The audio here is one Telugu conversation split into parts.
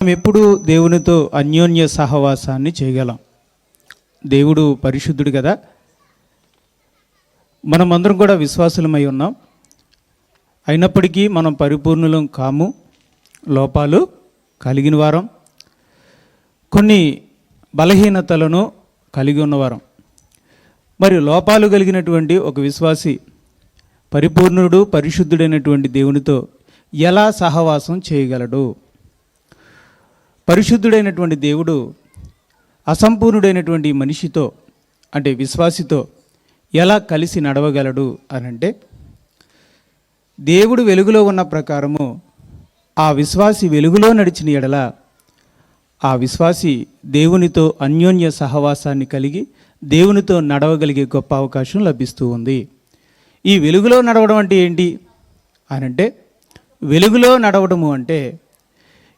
మనం ఎప్పుడు దేవునితో అన్యోన్య సహవాసాన్ని చేయగలం. దేవుడు పరిశుద్ధుడు కదా. మనమందరం కూడా విశ్వాసులమై ఉన్నాం. అయినప్పటికీ మనం పరిపూర్ణులం కాము, లోపాలు కలిగిన వారం, కొన్ని బలహీనతలను కలిగి ఉన్నవారం. మరి లోపాలు కలిగినటువంటి ఒక విశ్వాసి పరిపూర్ణుడు పరిశుద్ధుడైనటువంటి దేవునితో ఎలా సహవాసం చేయగలడు? పరిశుద్ధుడైనటువంటి దేవుడు అసంపూర్ణుడైనటువంటి మనిషితో అంటే విశ్వాసితో ఎలా కలిసి నడవగలడు అనంటే, దేవుడు వెలుగులో ఉన్న ప్రకారము ఆ విశ్వాసి వెలుగులో నడిచిన ఎడల ఆ విశ్వాసి దేవునితో అన్యోన్య సహవాసాన్ని కలిగి దేవునితో నడవగలిగే గొప్ప అవకాశం లభిస్తూ ఉంది. ఈ వెలుగులో నడవడం అంటే ఏంటి అనంటే, వెలుగులో నడవడము అంటే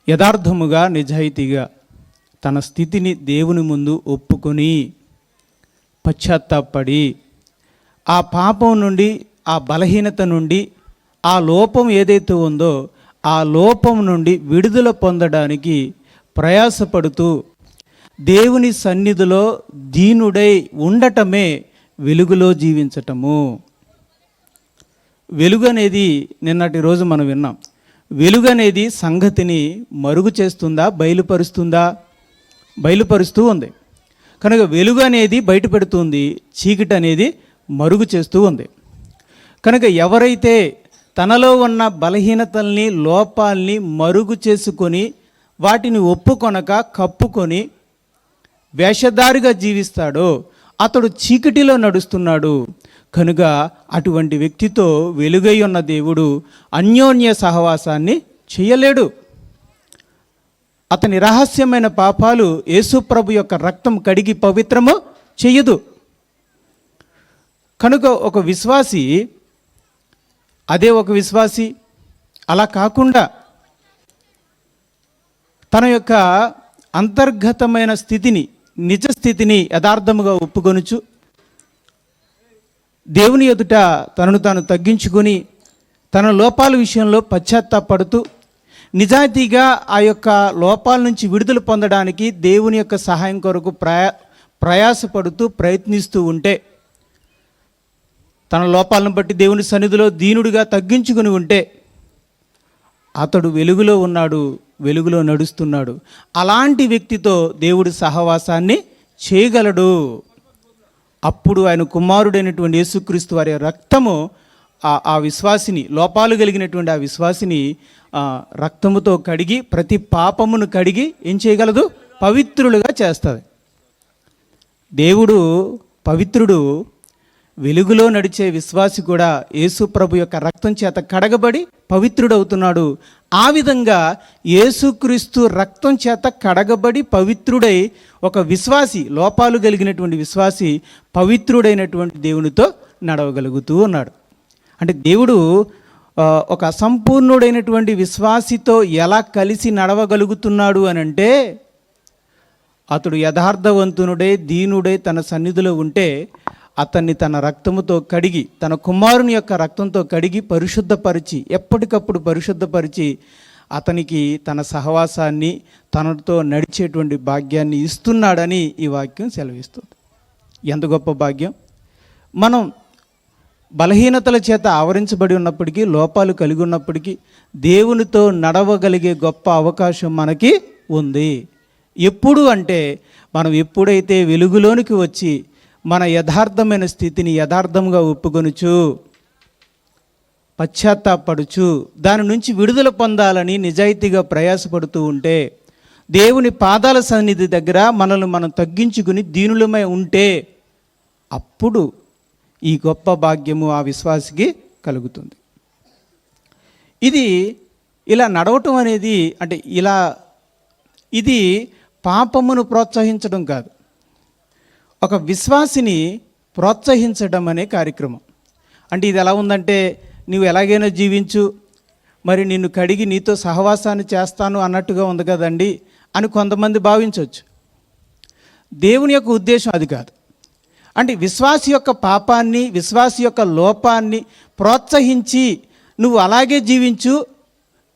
యథార్థముగా నిజాయితీగా తన స్థితిని దేవుని ముందు ఒప్పుకొని పశ్చాత్తాపడి ఆ పాపం నుండి, ఆ బలహీనత నుండి, ఆ లోపం ఏదైతే ఉందో ఆ లోపం నుండి విడుదల పొందడానికి ప్రయాసపడుతూ దేవుని సన్నిధిలో దీనుడై ఉండటమే వెలుగులో జీవించటము. వెలుగు అనేది నిన్నటి రోజు మనం విన్నాం. వెలుగు అనేది సంగతిని మరుగు చేస్తుందా, బయలుపరుస్తూ ఉంది. కనుక వెలుగు అనేది బయటపెడుతుంది, చీకటి అనేది మరుగు చేస్తూ ఉంది. కనుక ఎవరైతే తనలో ఉన్న బలహీనతల్ని, లోపాల్ని మరుగు చేసుకొని వాటిని ఒప్పుకొనక కప్పుకొని వేషధారిగా జీవిస్తాడో అతడు చీకటిలో నడుస్తున్నాడు. కనుక అటువంటి వ్యక్తితో వెలుగై ఉన్న దేవుడు అన్యోన్య సహవాసాన్ని చేయలేడు. అతని రహస్యమైన పాపాలు యేసుప్రభు యొక్క రక్తం కడిగి పవిత్రము చెయ్యదు. కనుక ఒక విశ్వాసి అలా కాకుండా తన యొక్క అంతర్గతమైన స్థితిని, నిజ స్థితిని యథార్థముగా ఒప్పుకొనుచు దేవుని ఎదుట తనను తాను తగ్గించుకొని తన లోపాల విషయంలో పశ్చాత్తాపడుతూ నిజాయితీగా ఆ యొక్క లోపాల నుంచి విడుదల పొందడానికి దేవుని యొక్క సహాయం కొరకు ప్రయాసపడుతూ ప్రయత్నిస్తూ ఉంటే, తన లోపాలను బట్టి దేవుని సన్నిధిలో దీనుడిగా తగ్గించుకుని ఉంటే అతడు వెలుగులో ఉన్నాడు, వెలుగులో నడుస్తున్నాడు. అలాంటి వ్యక్తితో దేవుడు సహవాసాన్ని చేయగలడు. అప్పుడు ఆయన కుమారుడైనటువంటి యేసుక్రీస్తు వారి రక్తము ఆ విశ్వాసిని, లోపాలు కలిగినటువంటి ఆ విశ్వాసిని రక్తముతో కడిగి ప్రతి పాపమును కడిగి ఏం చేయగలదు? పవిత్రులుగా చేస్తుంది. దేవుడు పవిత్రుడు. వెలుగులో నడిచే విశ్వాసి కూడా యేసు ప్రభు యొక్క రక్తం చేత కడగబడి పవిత్రుడవుతున్నాడు. ఆ విధంగా యేసుక్రీస్తు రక్తం చేత కడగబడి పవిత్రుడై ఒక విశ్వాసి, లోపాలు కలిగినటువంటి విశ్వాసి పవిత్రుడైనటువంటి దేవునితో నడవగలుగుతూ ఉన్నాడు. అంటే దేవుడు ఒక అసంపూర్ణుడైనటువంటి విశ్వాసితో ఎలా కలిసి నడవగలుగుతున్నాడు అని అంటే, అతడు యథార్థవంతునుడై దీనుడై తన సన్నిధిలో ఉంటే అతన్ని తన రక్తముతో కడిగి, తన కుమారుని యొక్క రక్తంతో కడిగి పరిశుద్ధపరిచి, ఎప్పటికప్పుడు పరిశుద్ధపరిచి అతనికి తన సహవాసాన్ని, తనతో నడిచేటువంటి భాగ్యాన్ని ఇస్తున్నాడని ఈ వాక్యం సెలవిస్తుంది. ఎంత గొప్ప భాగ్యం! మనం బలహీనతల చేత ఆవరించబడి ఉన్నప్పటికీ, లోపాలు కలిగి ఉన్నప్పటికీ దేవునితో నడవగలిగే గొప్ప అవకాశం మనకి ఉంది. ఎప్పుడు అంటే, మనం ఎప్పుడైతే వెలుగులోనికి వచ్చి మన యథార్థమైన స్థితిని యథార్థంగా ఒప్పుకొనుచు పశ్చాత్తాపడుచు దాని నుంచి విడుదల పొందాలని నిజాయితీగా ప్రయాసపడుతూ ఉంటే, దేవుని పాదాల సన్నిధి దగ్గర మనల్ని మనం తగ్గించుకుని దీనులమై ఉంటే అప్పుడు ఈ గొప్ప భాగ్యము ఆ విశ్వాసికి కలుగుతుంది. ఇది ఇలా నడవటం అనేది అంటే ఇది పాపమును ప్రోత్సహించడం కాదు, ఒక విశ్వాసిని ప్రోత్సహించడం అనే కార్యక్రమం. అంటే ఇది ఎలా ఉందంటే, నువ్వు ఎలాగైనా జీవించు, మరి నిన్ను కడిగి నీతో సహవాసాన్ని చేస్తాను అన్నట్టుగా ఉంది కదండి అని కొంతమంది భావించవచ్చు. దేవుని యొక్క ఉద్దేశం అది కాదు. అంటే విశ్వాసి యొక్క పాపాన్ని, విశ్వాసి యొక్క లోపాన్ని ప్రోత్సహించి నువ్వు అలాగే జీవించు,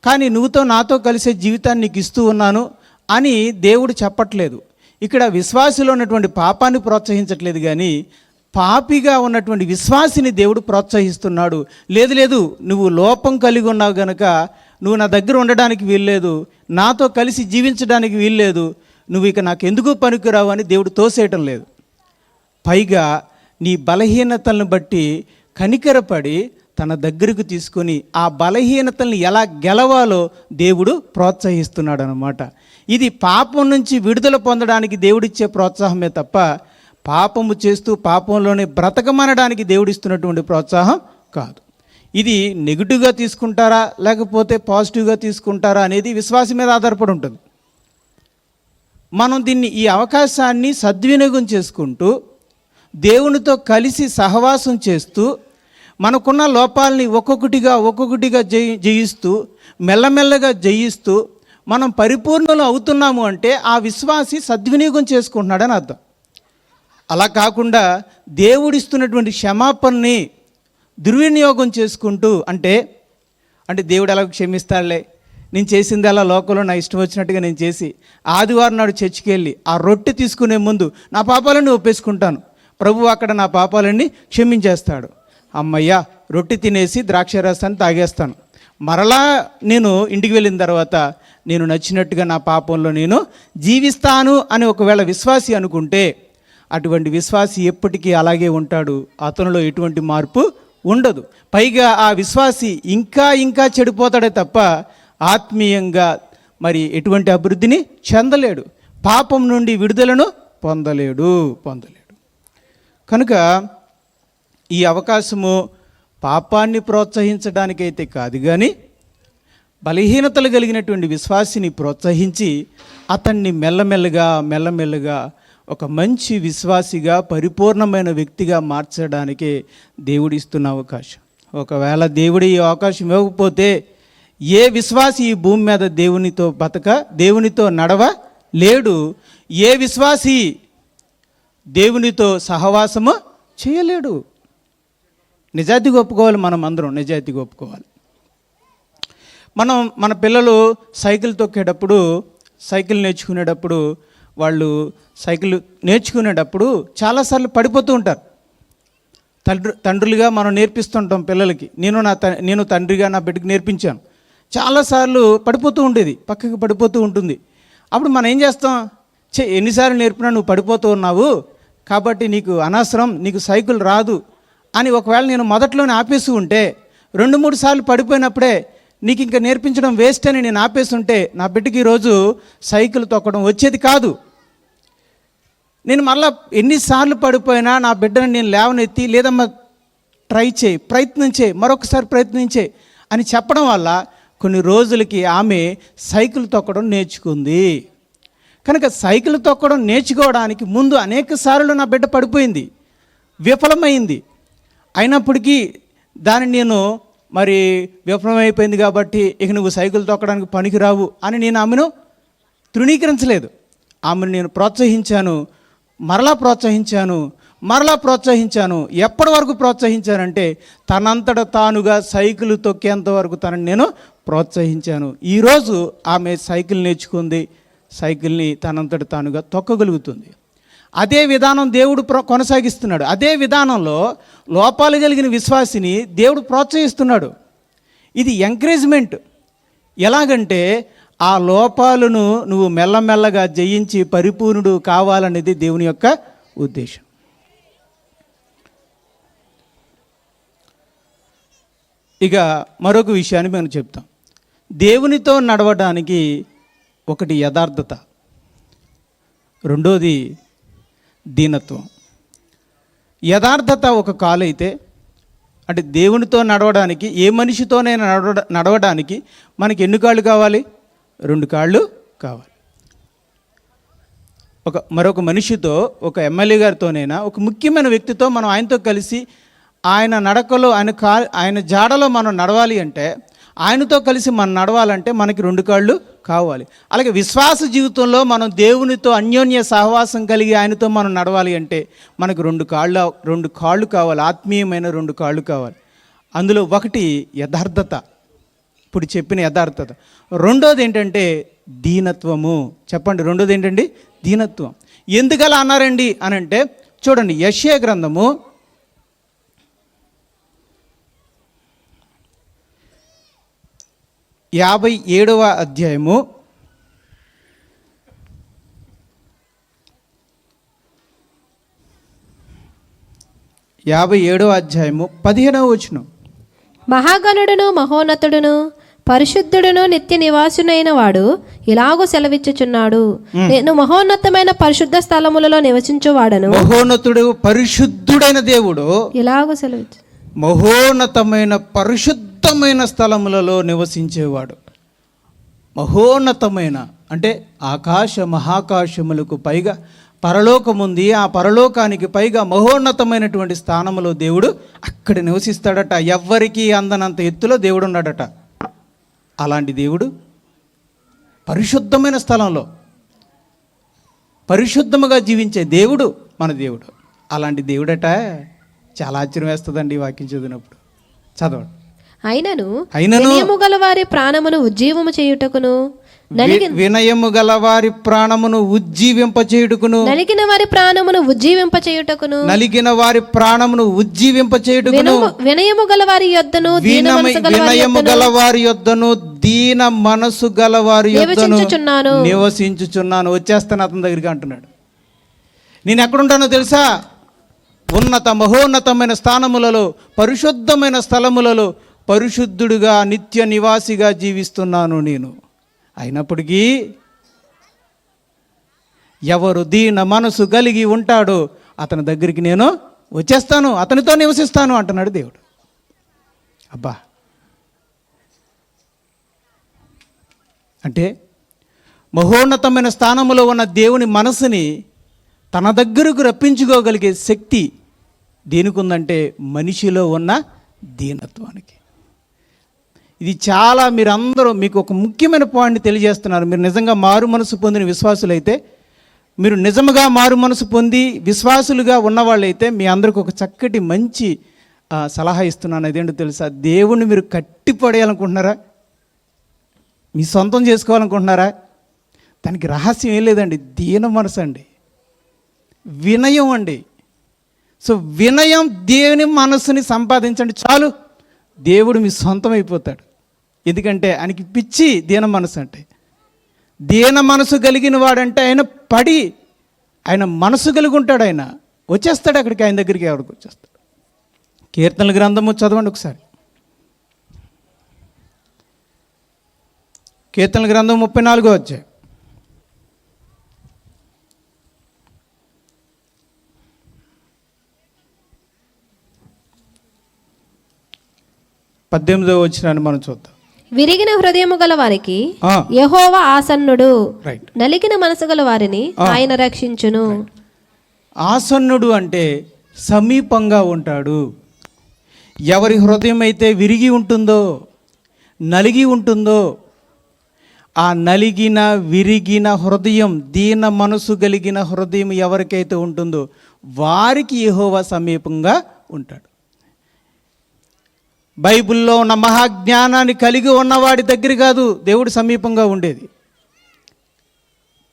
కానీ నువ్వుతో నాతో కలిసే జీవితాన్ని నీకు ఇస్తూ ఉన్నాను, అని దేవుడు చెప్పట్లేదు. ఇక్కడ విశ్వాసిలో ఉన్నటువంటి పాపాన్ని ప్రోత్సహించట్లేదు, కానీ పాపిగా ఉన్నటువంటి విశ్వాసిని దేవుడు ప్రోత్సహిస్తున్నాడు. లేదు లేదు, నువ్వు లోపం కలిగి ఉన్నావు గనక నువ్వు నా దగ్గర ఉండడానికి వీల్లేదు, నాతో కలిసి జీవించడానికి వీల్లేదు, నువ్వు ఇక నాకు ఎందుకు పనికిరావు అని దేవుడు తోసేయటం లేదు. పైగా నీ బలహీనతలను బట్టి కనికరపడి తన దగ్గరకు తీసుకొని ఆ బలహీనతల్ని ఎలా గెలవాలో దేవుడు ప్రోత్సహిస్తున్నాడు అన్నమాట. ఇది పాపం నుంచి విడుదల పొందడానికి దేవుడిచ్చే ప్రోత్సాహమే తప్ప పాపము చేస్తూ పాపంలోనే బ్రతకమనడానికి దేవుడిస్తున్నటువంటి ప్రోత్సాహం కాదు. ఇది నెగిటివ్గా తీసుకుంటారా లేకపోతే పాజిటివ్గా తీసుకుంటారా అనేది విశ్వాసం మీద ఆధారపడి ఉంటుంది. మనం దీన్ని, ఈ అవకాశాన్ని సద్వినియోగం చేసుకుంటూ దేవునితో కలిసి సహవాసం చేస్తూ మనకున్న లోపాలని ఒక్కొక్కటిగా జయిస్తూ మెల్లమెల్లగా జయిస్తూ మనం పరిపూర్ణలు అవుతున్నాము అంటే ఆ విశ్వాసి సద్వినియోగం చేసుకుంటున్నాడని అర్థం. అలా కాకుండా దేవుడిస్తున్నటువంటి క్షమాపణని దుర్వినియోగం చేసుకుంటూ అంటే దేవుడు ఎలా క్షమిస్తాడులే, నేను చేసింది అలా లోకంలో నా ఇష్టం వచ్చినట్టుగా నేను చేసి ఆదివారం నాడు చర్చికి వెళ్ళి ఆ రొట్టె తీసుకునే ముందు నా పాపాలన్నీ ఒప్పేసుకుంటాను, ప్రభువు అక్కడ నా పాపాలన్నీ క్షమించేస్తాడు, అమ్మయ్యా రొట్టె తినేసి ద్రాక్షారసాన్ని తాగేస్తాను, మరలా నేను ఇంటికి వెళ్ళిన తర్వాత నేను నచ్చినట్టుగా నా పాపంలో నేను జీవిస్తాను అని ఒకవేళ విశ్వాసి అనుకుంటే అటువంటి విశ్వాసి ఎప్పటికీ అలాగే ఉంటాడు, అతనిలో ఎటువంటి మార్పు ఉండదు. పైగా ఆ విశ్వాసి ఇంకా చెడిపోతాడే తప్ప ఆత్మీయంగా మరి ఎటువంటి అభివృద్ధిని చెందలేడు, పాపం నుండి విడుదలను పొందలేడు. కనుక ఈ అవకాశము పాపాన్ని ప్రోత్సహించడానికైతే కాదు, కానీ బలహీనతలు కలిగినటువంటి విశ్వాసిని ప్రోత్సహించి అతన్ని మెల్లమెల్లగా ఒక మంచి విశ్వాసిగా పరిపూర్ణమైన వ్యక్తిగా మార్చడానికే దేవుడిస్తున్న అవకాశం. ఒకవేళ దేవుడు ఈ అవకాశం ఇవ్వకపోతే ఏ విశ్వాసి ఈ భూమి మీద దేవునితో నడవ లేడు. ఏ విశ్వాసి దేవునితో సహవాసము చేయలేడు. నిజాయితీగా ఒప్పుకోవాలి, మనం అందరం నిజాయితీగా ఒప్పుకోవాలి. మన పిల్లలు సైకిల్ తొక్కేటప్పుడు, సైకిల్ నేర్చుకునేటప్పుడు, వాళ్ళు సైకిల్ నేర్చుకునేటప్పుడు చాలాసార్లు పడిపోతూ ఉంటారు. తండ్రులుగా మనం నేర్పిస్తుంటాం పిల్లలకి. నేను తండ్రిగా నా బిడ్డకి నేర్పించాను. చాలాసార్లు పడిపోతూ ఉండేది, పక్కకి పడిపోతూ ఉంటుంది. అప్పుడు మనం ఏం చేస్తాం, ఎన్నిసార్లు నేర్పినా నువ్వు పడిపోతూ ఉన్నావు కాబట్టి నీకు అనవసరం, నీకు సైకిల్ రాదు అని ఒకవేళ నేను మొదట్లోనే ఆపేసి ఉంటే 2-3 సార్లు పడిపోయినప్పుడే నీకు ఇంకా నేర్పించడం వేస్ట్ అని నేను ఆపేసి ఉంటే నా బిడ్డకి ఈరోజు సైకిల్ తొక్కడం వచ్చేది కాదు. నేను మళ్ళీ ఎన్నిసార్లు పడిపోయినా నా బిడ్డను నేను లేవనెత్తి, లేదమ్మా ప్రయత్నించే మరొకసారి ప్రయత్నించే అని చెప్పడం వల్ల కొన్ని రోజులకి ఆమె సైకిల్ తొక్కడం నేర్చుకుంది. కనుక సైకిల్ తొక్కడం నేర్చుకోవడానికి ముందు అనేక సార్లు నా బిడ్డ పడిపోయింది, విఫలమైంది. అయినప్పటికీ దాన్ని నేను విఫలమైపోయింది కాబట్టి ఇక నువ్వు సైకిల్ తొక్కడానికి పనికిరావు అని నేను ఆమెను తృణీకరించలేదు. ఆమెను నేను ప్రోత్సహించాను, మరలా ప్రోత్సహించాను. ఎప్పటి వరకు ప్రోత్సహించానంటే తనంతట తానుగా సైకిల్ తొక్కేంత వరకు తనని నేను ప్రోత్సహించాను. ఈరోజు ఆమె సైకిల్ నేర్చుకుంది, సైకిల్ని తనంతట తానుగా తొక్కగలుగుతుంది. అదే విధానం దేవుడు కొనసాగిస్తున్నాడు. అదే విధానంలో లోపాలు కలిగిన విశ్వాసిని దేవుడు ప్రోత్సహిస్తున్నాడు. ఇది ఎంకరేజ్మెంట్. ఎలాగంటే ఆ లోపాలను నువ్వు మెల్లమెల్లగా జయించి పరిపూర్ణుడు కావాలనేది దేవుని యొక్క ఉద్దేశం. ఇక మరొక విషయాన్ని మనం చెప్తాం. దేవునితో నడవడానికి ఒకటి యథార్థత, రెండోది దీనత్వం. యథార్థత ఒక కాలు అయితే, అంటే దేవునితో నడవడానికి, ఏ మనిషితోనైనా నడవడానికి మనకి ఎన్ని కాళ్ళు కావాలి? 2 కాళ్ళు కావాలి. మరొక మనిషితో, ఒక ఎమ్మెల్యే గారితోనైనా, ఒక ముఖ్యమైన వ్యక్తితో మనం ఆయనతో కలిసి ఆయన నడకలో, ఆయన జాడలో మనం నడవాలి అంటే, ఆయనతో కలిసి మనం నడవాలంటే మనకి 2 కాళ్ళు కావాలి. అలాగే విశ్వాస జీవితంలో మనం దేవునితో అన్యోన్య సహవాసం కలిగి ఆయనతో మనం నడవాలి అంటే మనకు 2 కాళ్ళు కావాలి, ఆత్మీయమైన 2 కాళ్ళు కావాలి. అందులో ఒకటి యథార్థత, ఇప్పుడు చెప్పిన యథార్థత. రెండోది ఏంటంటే దీనత్వము. చెప్పండి, రెండోది ఏంటండి? దీనత్వం. ఎందుకలా అన్నారండి అని అంటే చూడండి, యెషయా గ్రంథము 57వ అధ్యాయము 15వ వచనం. మహాగణుడును మహోన్నతుడును పరిశుద్ధుడును నిత్య నివాసునైన వాడు ఇలాగూ సెలవిచ్చుచున్నాడు, నేను మహోన్నతమైన పరిశుద్ధ స్థలములలో నివసించువాడను. మహోన్నతుడు పరిశుద్ధుడైన దేవుడు ఇలాగూ సెలవిచ్చు, మహోన్నతమైన పరిశుద్ధమైన స్థలములలో నివసించేవాడు. మహోన్నతమైన అంటే ఆకాశ మహాకాశములకు పైగా పరలోకముంది, ఆ పరలోకానికి పైగా మహోన్నతమైనటువంటి స్థానములో దేవుడు అక్కడ నివసిస్తాడట. ఎవ్వరికీ అందనంత ఎత్తులో దేవుడు ఉన్నాడట. అలాంటి దేవుడు పరిశుద్ధమైన స్థలంలో పరిశుద్ధముగా జీవించే దేవుడు మన దేవుడు. అలాంటి దేవుడట. చాలా ఆశ్చర్యం వేస్తుందండి ఈ వాక్యం చదివినప్పుడు. చదవండి. అయినను వినయము గల వారి ప్రాణమును ఉజ్జీవము చేయుటకును, వినయము గల వారి ప్రాణమును ఉజ్జీవింపచేయుటకును, నలిగిన వారి ప్రాణమును ఉజ్జీవింపచేయుటకును, నలిగిన వారి ప్రాణమును ఉజ్జీవింపచేయుటకును, వినయము గల వారి యొద్దను వినయము గల వారి యొద్దను దీన మనసు గల వారి యొద్దను నివసించుచున్నాను. వచ్చేస్తాను అతని దగ్గరికి అంటున్నాడు. నేను ఎక్కడుంటానో తెలుసా? ఉన్నత మహోన్నతమైన స్థానములలో, పరిశుద్ధమైన స్థలములలో పరిశుద్ధుడుగా నిత్య నివాసిగా జీవిస్తున్నాను నేను. అయినప్పటికీ ఎవరు దీన మనసు కలిగి ఉంటాడో అతని దగ్గరికి నేను వచ్చేస్తాను, అతనితో నివసిస్తాను అంటున్నాడు దేవుడు. అబ్బా, అంటే మహోన్నతమైన స్థానంలో ఉన్న దేవుని మనసుని తన దగ్గరకు రప్పించుకోగలిగే శక్తి దేనికి ఉందంటే మనిషిలో ఉన్న దీనత్వానికి. ఇది చాలా మీరందరూ మీకు ఒక ముఖ్యమైన పాయింట్ తెలియజేస్తున్నారు. మీరు నిజంగా మారు మనసు పొందిన విశ్వాసులైతే, మీరు నిజంగా మారు మనసు పొంది విశ్వాసులుగా ఉన్నవాళ్ళైతే మీ అందరికి ఒక చక్కటి మంచి సలహా ఇస్తున్నాను. అదేంటో తెలుసా? దేవుణ్ణి మీరు కట్టిపడేయాలనుకుంటున్నారా? మీ సొంతం చేసుకోవాలనుకుంటున్నారా? దానికి రహస్యం ఏం లేదండి, దీన మనసు అండి, వినయం అండి. సో వినయం, దేవుని మనసుని సంపాదించండి చాలు, దేవుడు మీ సొంతం అయిపోతాడు. ఎందుకంటే ఆయనకి పిచ్చి దీన మనసు అంటే. దీన మనసు కలిగిన వాడంటే ఆయన పడి, ఆయన మనసు కలిగి ఉంటాడు, ఆయన వచ్చేస్తాడు అక్కడికి, ఆయన దగ్గరికి ఎవరికి వచ్చేస్తాడు. కీర్తనల గ్రంథము చదవండి ఒకసారి. కీర్తనల గ్రంథం 34వ అధ్యాయం. పద్దెనిమిదవ వచనాన్ని మనం చూద్దాం. విరిగిన హృదయము గల వారికి యెహోవా ఆసన్నుడు, నలిగిన మనసు గల వారిని ఆయన రక్షించును. ఆసన్నుడు అంటే సమీపంగా ఉంటాడు. ఎవరి హృదయం అయితే విరిగి ఉంటుందో, నలిగి ఉంటుందో, ఆ నలిగిన విరిగిన హృదయం, దీన మనసు కలిగిన హృదయం ఎవరికైతే ఉంటుందో వారికి యెహోవా సమీపంగా ఉంటాడు. బైబిల్లో ఉన్న మహాజ్ఞానాన్ని కలిగి ఉన్నవాడి దగ్గర కాదు దేవుడు సమీపంగా ఉండేది.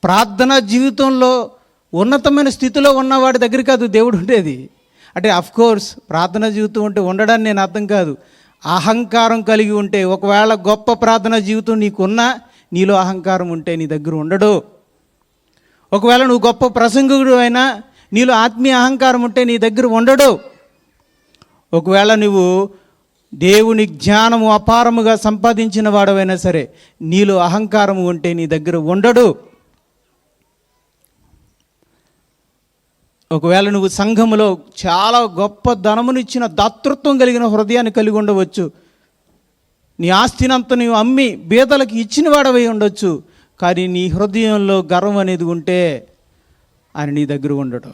ప్రార్థనా జీవితంలో ఉన్నతమైన స్థితిలో ఉన్నవాడి దగ్గర కాదు దేవుడు ఉండేది. అంటే అఫ్కోర్స్ ప్రార్థనా జీవితం ఉంటే ఉండడాన్ని నేను అర్థం కాదు. అహంకారం కలిగి ఉంటే, ఒకవేళ గొప్ప ప్రార్థనా జీవితం నీకున్నా నీలో అహంకారం ఉంటే నీ దగ్గర ఉండడు. ఒకవేళ నువ్వు గొప్ప ప్రసంగుడు అయినా నీలో ఆత్మీయ అహంకారం ఉంటే నీ దగ్గర ఉండడు. ఒకవేళ నువ్వు దేవుని జ్ఞానము అపారముగా సంపాదించిన వాడవైనా సరే నీలో అహంకారము ఉంటే నీ దగ్గర ఉండడు. ఒకవేళ నువ్వు సంఘములో చాలా గొప్ప ధనమునిచ్చిన దాతృత్వం కలిగిన హృదయాన్ని కలిగి ఉండవచ్చు, నీ ఆస్తినంతా నీవు అమ్మి బీదలకు ఇచ్చిన వాడవై ఉండొచ్చు, కానీ నీ హృదయంలో గర్వం అనేది ఉంటే ఆయన నీ దగ్గర ఉండడు.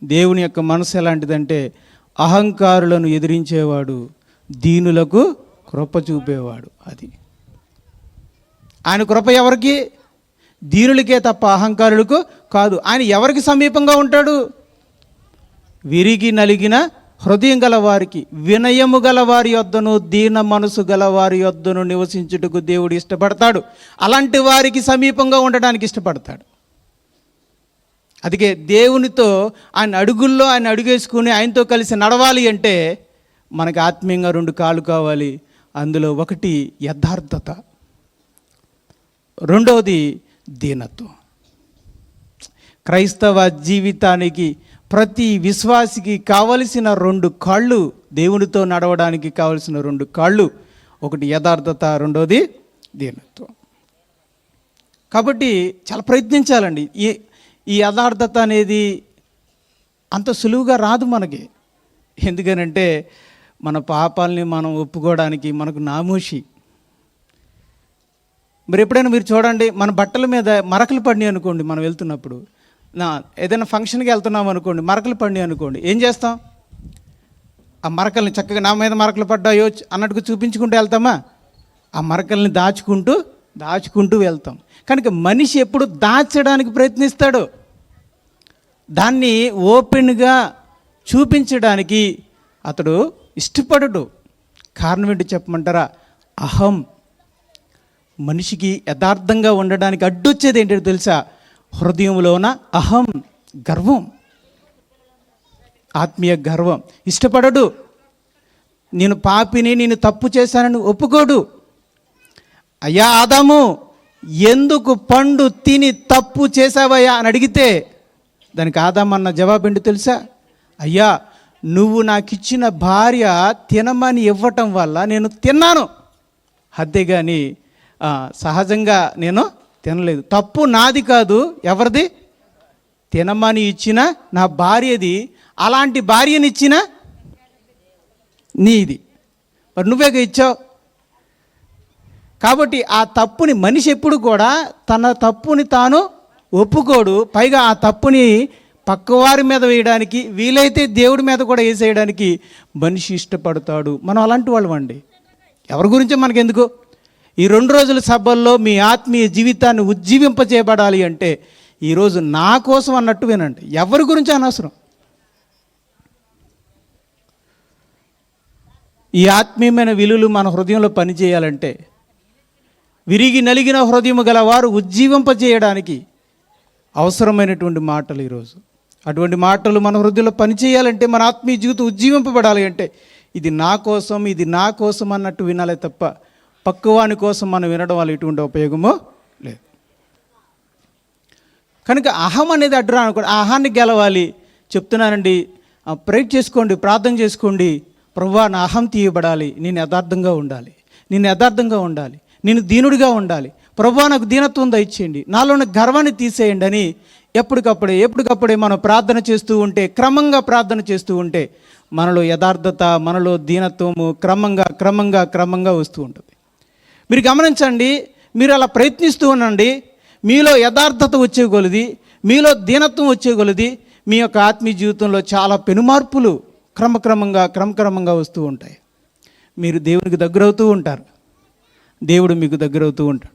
దేవుని యొక్క మనసు ఎలాంటిదంటే అహంకారులను ఎదిరించేవాడు, దీనులకు కృప చూపేవాడు. అది ఆయన కృప ఎవరికి? దీనులకే తప్ప అహంకారులకు కాదు. ఆయన ఎవరికి సమీపంగా ఉంటాడు? విరిగి నలిగిన హృదయం గల వారికి, వినయము గల వారి యొద్దను, దీన మనసు గల వారి యొద్దను నివసించుటకు దేవుడు ఇష్టపడతాడు. అలాంటి వారికి సమీపంగా ఉండడానికి ఇష్టపడతాడు. అందుకే దేవునితో ఆయన అడుగుల్లో ఆయన అడుగేసుకుని ఆయనతో కలిసి నడవాలి అంటే మనకి ఆత్మీయంగా 2 కాళ్ళు కావాలి. అందులో ఒకటి యథార్థత, రెండవది దీనత్వం. క్రైస్తవ జీవితానికి ప్రతి విశ్వాసికి కావలసిన 2 కాళ్ళు, దేవునితో నడవడానికి కావలసిన 2 కాళ్ళు, ఒకటి యథార్థత, రెండవది దీనత్వం. కాబట్టి చాలా ప్రయత్నించాలండి. ఈ యథార్థత అనేది అంత సులువుగా రాదు మనకి. ఎందుకనంటే మన పాపాలని మనం ఒప్పుకోవడానికి మనకు నామోషి. మరి ఎప్పుడైనా మీరు చూడండి, మన బట్టల మీద మరకలు పడినాయి అనుకోండి, మనం వెళ్తున్నప్పుడు, ఏదైనా ఫంక్షన్కి వెళ్తున్నాం అనుకోండి, మరకలు పడినాయి అనుకోండి, ఏం చేస్తాం? ఆ మరకల్ని చక్కగా నా మీద మరకలు పడ్డాయో అన్నట్టుగా చూపించుకుంటూ వెళ్తామా? ఆ మరకల్ని దాచుకుంటూ వెళ్తాం. కనుక మనిషి ఎప్పుడు దాచడానికి ప్రయత్నిస్తాడు, దాన్ని ఓపెన్గా చూపించడానికి అతడు ఇష్టపడడు. కారణం ఏంటి చెప్పమంటారా? అహం. మనిషికి యథార్థంగా ఉండడానికి అడ్డొచ్చేది ఏంటో తెలుసా? హృదయంలోన అహం, గర్వం, ఆత్మీయ గర్వం. ఇష్టపడడు. నేను పాపిని, నేను తప్పు చేశానని ఒప్పుకోడు. అయ్యా ఆదాము, ఎందుకు పండు తిని తప్పు చేశావయ్యా అని అడిగితే దానికి ఆదాము అన్న జవాబు ఏంటో తెలుసా? అయ్యా, నువ్వు నాకు ఇచ్చిన భార్య తినమని ఇవ్వటం వల్ల నేను తిన్నాను, అంతేగాని సహజంగా నేను తినలేదు. తప్పు నాది కాదు, ఎవరిది? తినమని ఇచ్చిన నా భార్యది. అలాంటి భార్యనిచ్చిన నీది, మరి నువ్వేగా ఇచ్చావు. కాబట్టి ఆ తప్పుని మనిషి ఎప్పుడు కూడా తన తప్పుని తాను ఒప్పుకోడు. పైగా ఆ తప్పుని పక్కవారి మీద వేయడానికి, వీలైతే దేవుడి మీద కూడా వేసేయడానికి మనిషి ఇష్టపడతాడు. మనం అలాంటి వాళ్ళం అండి. ఎవరి గురించో మనకెందుకు? ఈ 2 రోజుల సభల్లో మీ ఆత్మీయ జీవితాన్ని ఉజ్జీవింపచేయబడాలి అంటే ఈరోజు నా కోసం అన్నట్టు వినండి. ఎవరి గురించి అనవసరం. ఈ ఆత్మీయమైన విలువలు మన హృదయంలో పనిచేయాలంటే విరిగి నలిగిన హృదయం గల వారు ఉజ్జీవింపచేయడానికి అవసరమైనటువంటి మాటలు ఈరోజు. అటువంటి మాటలు మన హృదయంలో పనిచేయాలంటే, మన ఆత్మీయ జీవితం ఉజ్జీవింపబడాలి అంటే ఇది నా కోసం, ఇది నా కోసం అన్నట్టు వినాలే తప్ప పక్కవాని కోసం మనం వినడం వల్ల ఎటువంటి ఉపయోగమో లేదు. కనుక అహం అనేది అడ్డు రానుకోండి. ఆ అహాన్ని గెలవాలి. చెప్తున్నానండి, ప్రేర్ చేసుకోండి, ప్రార్థన చేసుకోండి. ప్రభువా, నా అహం తీయబడాలి, నేను యథార్థంగా ఉండాలి, నేను దీనుడిగా ఉండాలి. ప్రభువా, నాకు దీనత్వం దయచేయండి, నాలోని గర్వాన్ని తీసేయండి అని ఎప్పటికప్పుడే మనం ప్రార్థన చేస్తూ ఉంటే, క్రమంగా ప్రార్థన చేస్తూ ఉంటే మనలో యథార్థత, మనలో దీనత్వము క్రమంగా వస్తూ ఉంటుంది. మీరు గమనించండి, మీరు అలా ప్రయత్నిస్తూ ఉండండి. మీలో యథార్థత వచ్చే కొలది, మీలో దీనత్వం వచ్చే కొలది మీ యొక్క ఆత్మీయ జీవితంలో చాలా పెనుమార్పులు క్రమక్రమంగా వస్తూ ఉంటాయి. మీరు దేవునికి దగ్గరవుతూ ఉంటారు, దేవుడు మీకు దగ్గరవుతూ ఉంటాడు.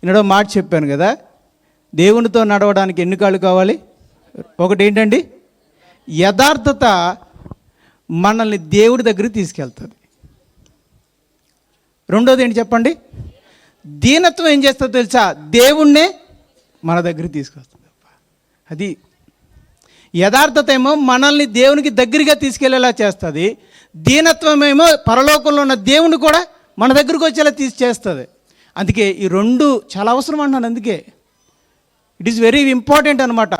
ఈనాడో మాట చెప్పాను కదా, దేవునితో నడవడానికి ఎన్ని కాళ్ళు కావాలి? ఒకటి ఏంటండి? యథార్థత మనల్ని దేవుడి దగ్గరికి తీసుకెళ్తుంది. రెండోది ఏంటి చెప్పండి? దీనత్వం ఏం చేస్తుందో తెలుసా? దేవుణ్ణే మన దగ్గరికి తీసుకొస్తుంది. అది యథార్థత ఏమో మనల్ని దేవునికి దగ్గరగా తీసుకెళ్లేలా చేస్తుంది. దీనత్వం ఏమో పరలోకంలో ఉన్న దేవుని కూడా మన దగ్గరకు వచ్చేలా చేస్తుంది. అందుకే ఈ 2 చాలా అవసరం అంటున్నాను. అందుకే ఇట్ ఈస్ వెరీ ఇంపార్టెంట్ అనమాట.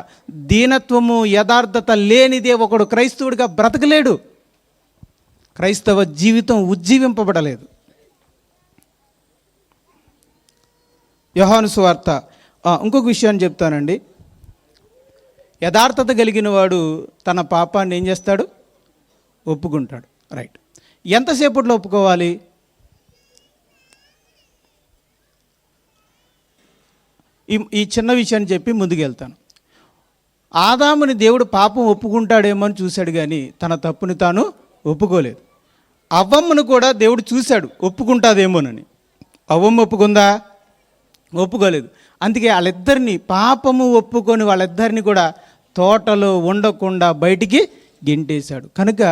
దీనత్వము, యథార్థత లేనిదే ఒకడు క్రైస్తవుడిగా బ్రతకలేడు. క్రైస్తవ జీవితం ఉజ్జీవింపబడలేదు. యోహాను సువార్త ఇంకొక విషయాన్ని చెప్తానండి. యథార్థత కలిగిన వాడు తన పాపాన్ని ఏం చేస్తాడు? ఒప్పుకుంటాడు. రైట్. ఎంతసేపట్లో ఒప్పుకోవాలి? ఈ చిన్న విషయాన్ని చెప్పి ముందుకు వెళ్తాను. ఆదాముని దేవుడు పాపం ఒప్పుకుంటాడేమో అని చూశాడు, కానీ తన తప్పుని తాను ఒప్పుకోలేదు. అవ్వమ్మను కూడా దేవుడు చూశాడు ఒప్పుకుంటాదేమోనని. అవ్వమ్మ ఒప్పుకుందా? ఒప్పుకోలేదు. అందుకే వాళ్ళిద్దరిని, పాపము ఒప్పుకొని వాళ్ళిద్దరిని కూడా తోటలో ఉండకుండా బయటికి గెంటేశాడు. కనుక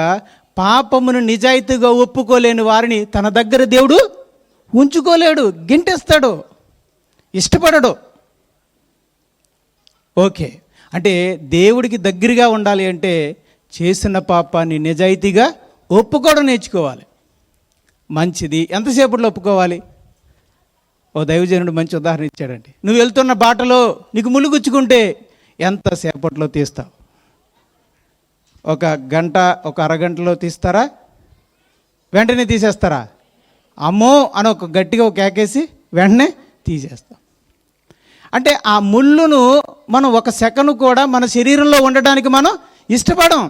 పాపమును నిజాయితీగా ఒప్పుకోలేని వారిని తన దగ్గర దేవుడు ఉంచుకోలేడు, గెంటేస్తాడు, ఇష్టపడడు. ఓకే, అంటే దేవుడికి దగ్గరగా ఉండాలి అంటే చేసిన పాపాన్ని నిజాయితీగా ఒప్పుకోవడం నేర్చుకోవాలి. మంచిది. ఎంతసేపట్లో ఒప్పుకోవాలి? ఓ దైవజనుడు మంచి ఉదాహరణ ఇచ్చాడండి. నువ్వు వెళ్తున్న బాటలో నీకు ముళ్ళు గుచ్చుకుంటే ఎంతసేపట్లో తీస్తావు? ఒక గంట, ఒక అరగంటలో తీస్తారా? వెంటనే తీసేస్తారా? అమ్మో అని ఒక గట్టిగా ఒక కేకేసి వెంటనే తీసేస్తాం. అంటే ఆ ముళ్ళును మనం ఒక సెకను కూడా మన శరీరంలో ఉండడానికి మనం ఇష్టపడం.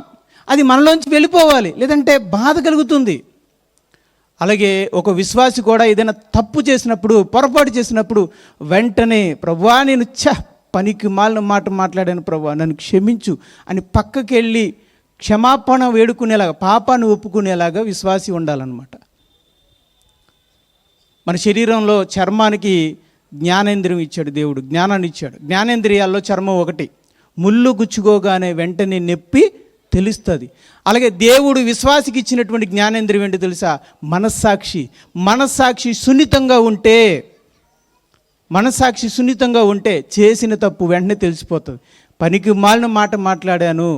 అది మనలోంచి వెళ్ళిపోవాలి, లేదంటే బాధ కలుగుతుంది. అలాగే ఒక విశ్వాసి కూడా ఏదైనా తప్పు చేసినప్పుడు, పొరపాటు చేసినప్పుడు వెంటనే ప్రభువా నేను పనికి మాలిన మాట మాట్లాడాను ప్రభువా నన్ను క్షమించు అని పక్కకి వెళ్ళి క్షమాపణ వేడుకునేలాగా, పాపాన్ని ఒప్పుకునేలాగా విశ్వాసి ఉండాలన్నమాట. మన శరీరంలో చర్మానికి జ్ఞానేంద్రియం ఇచ్చాడు దేవుడు, జ్ఞానాన్ని ఇచ్చాడు. జ్ఞానేంద్రియాల్లో చర్మం ఒకటి. ముళ్ళు గుచ్చుకోగానే వెంటనే నొప్పి తెలుస్తుంది. అలాగే దేవుడు విశ్వాసికి ఇచ్చినటువంటి జ్ఞానేంద్రియం ఏంటి తెలుసా? మనస్సాక్షి. మనస్సాక్షి సున్నితంగా ఉంటే చేసిన తప్పు వెంటనే తెలిసిపోతుంది. పనికి మాలిన మాట మాట్లాడాను,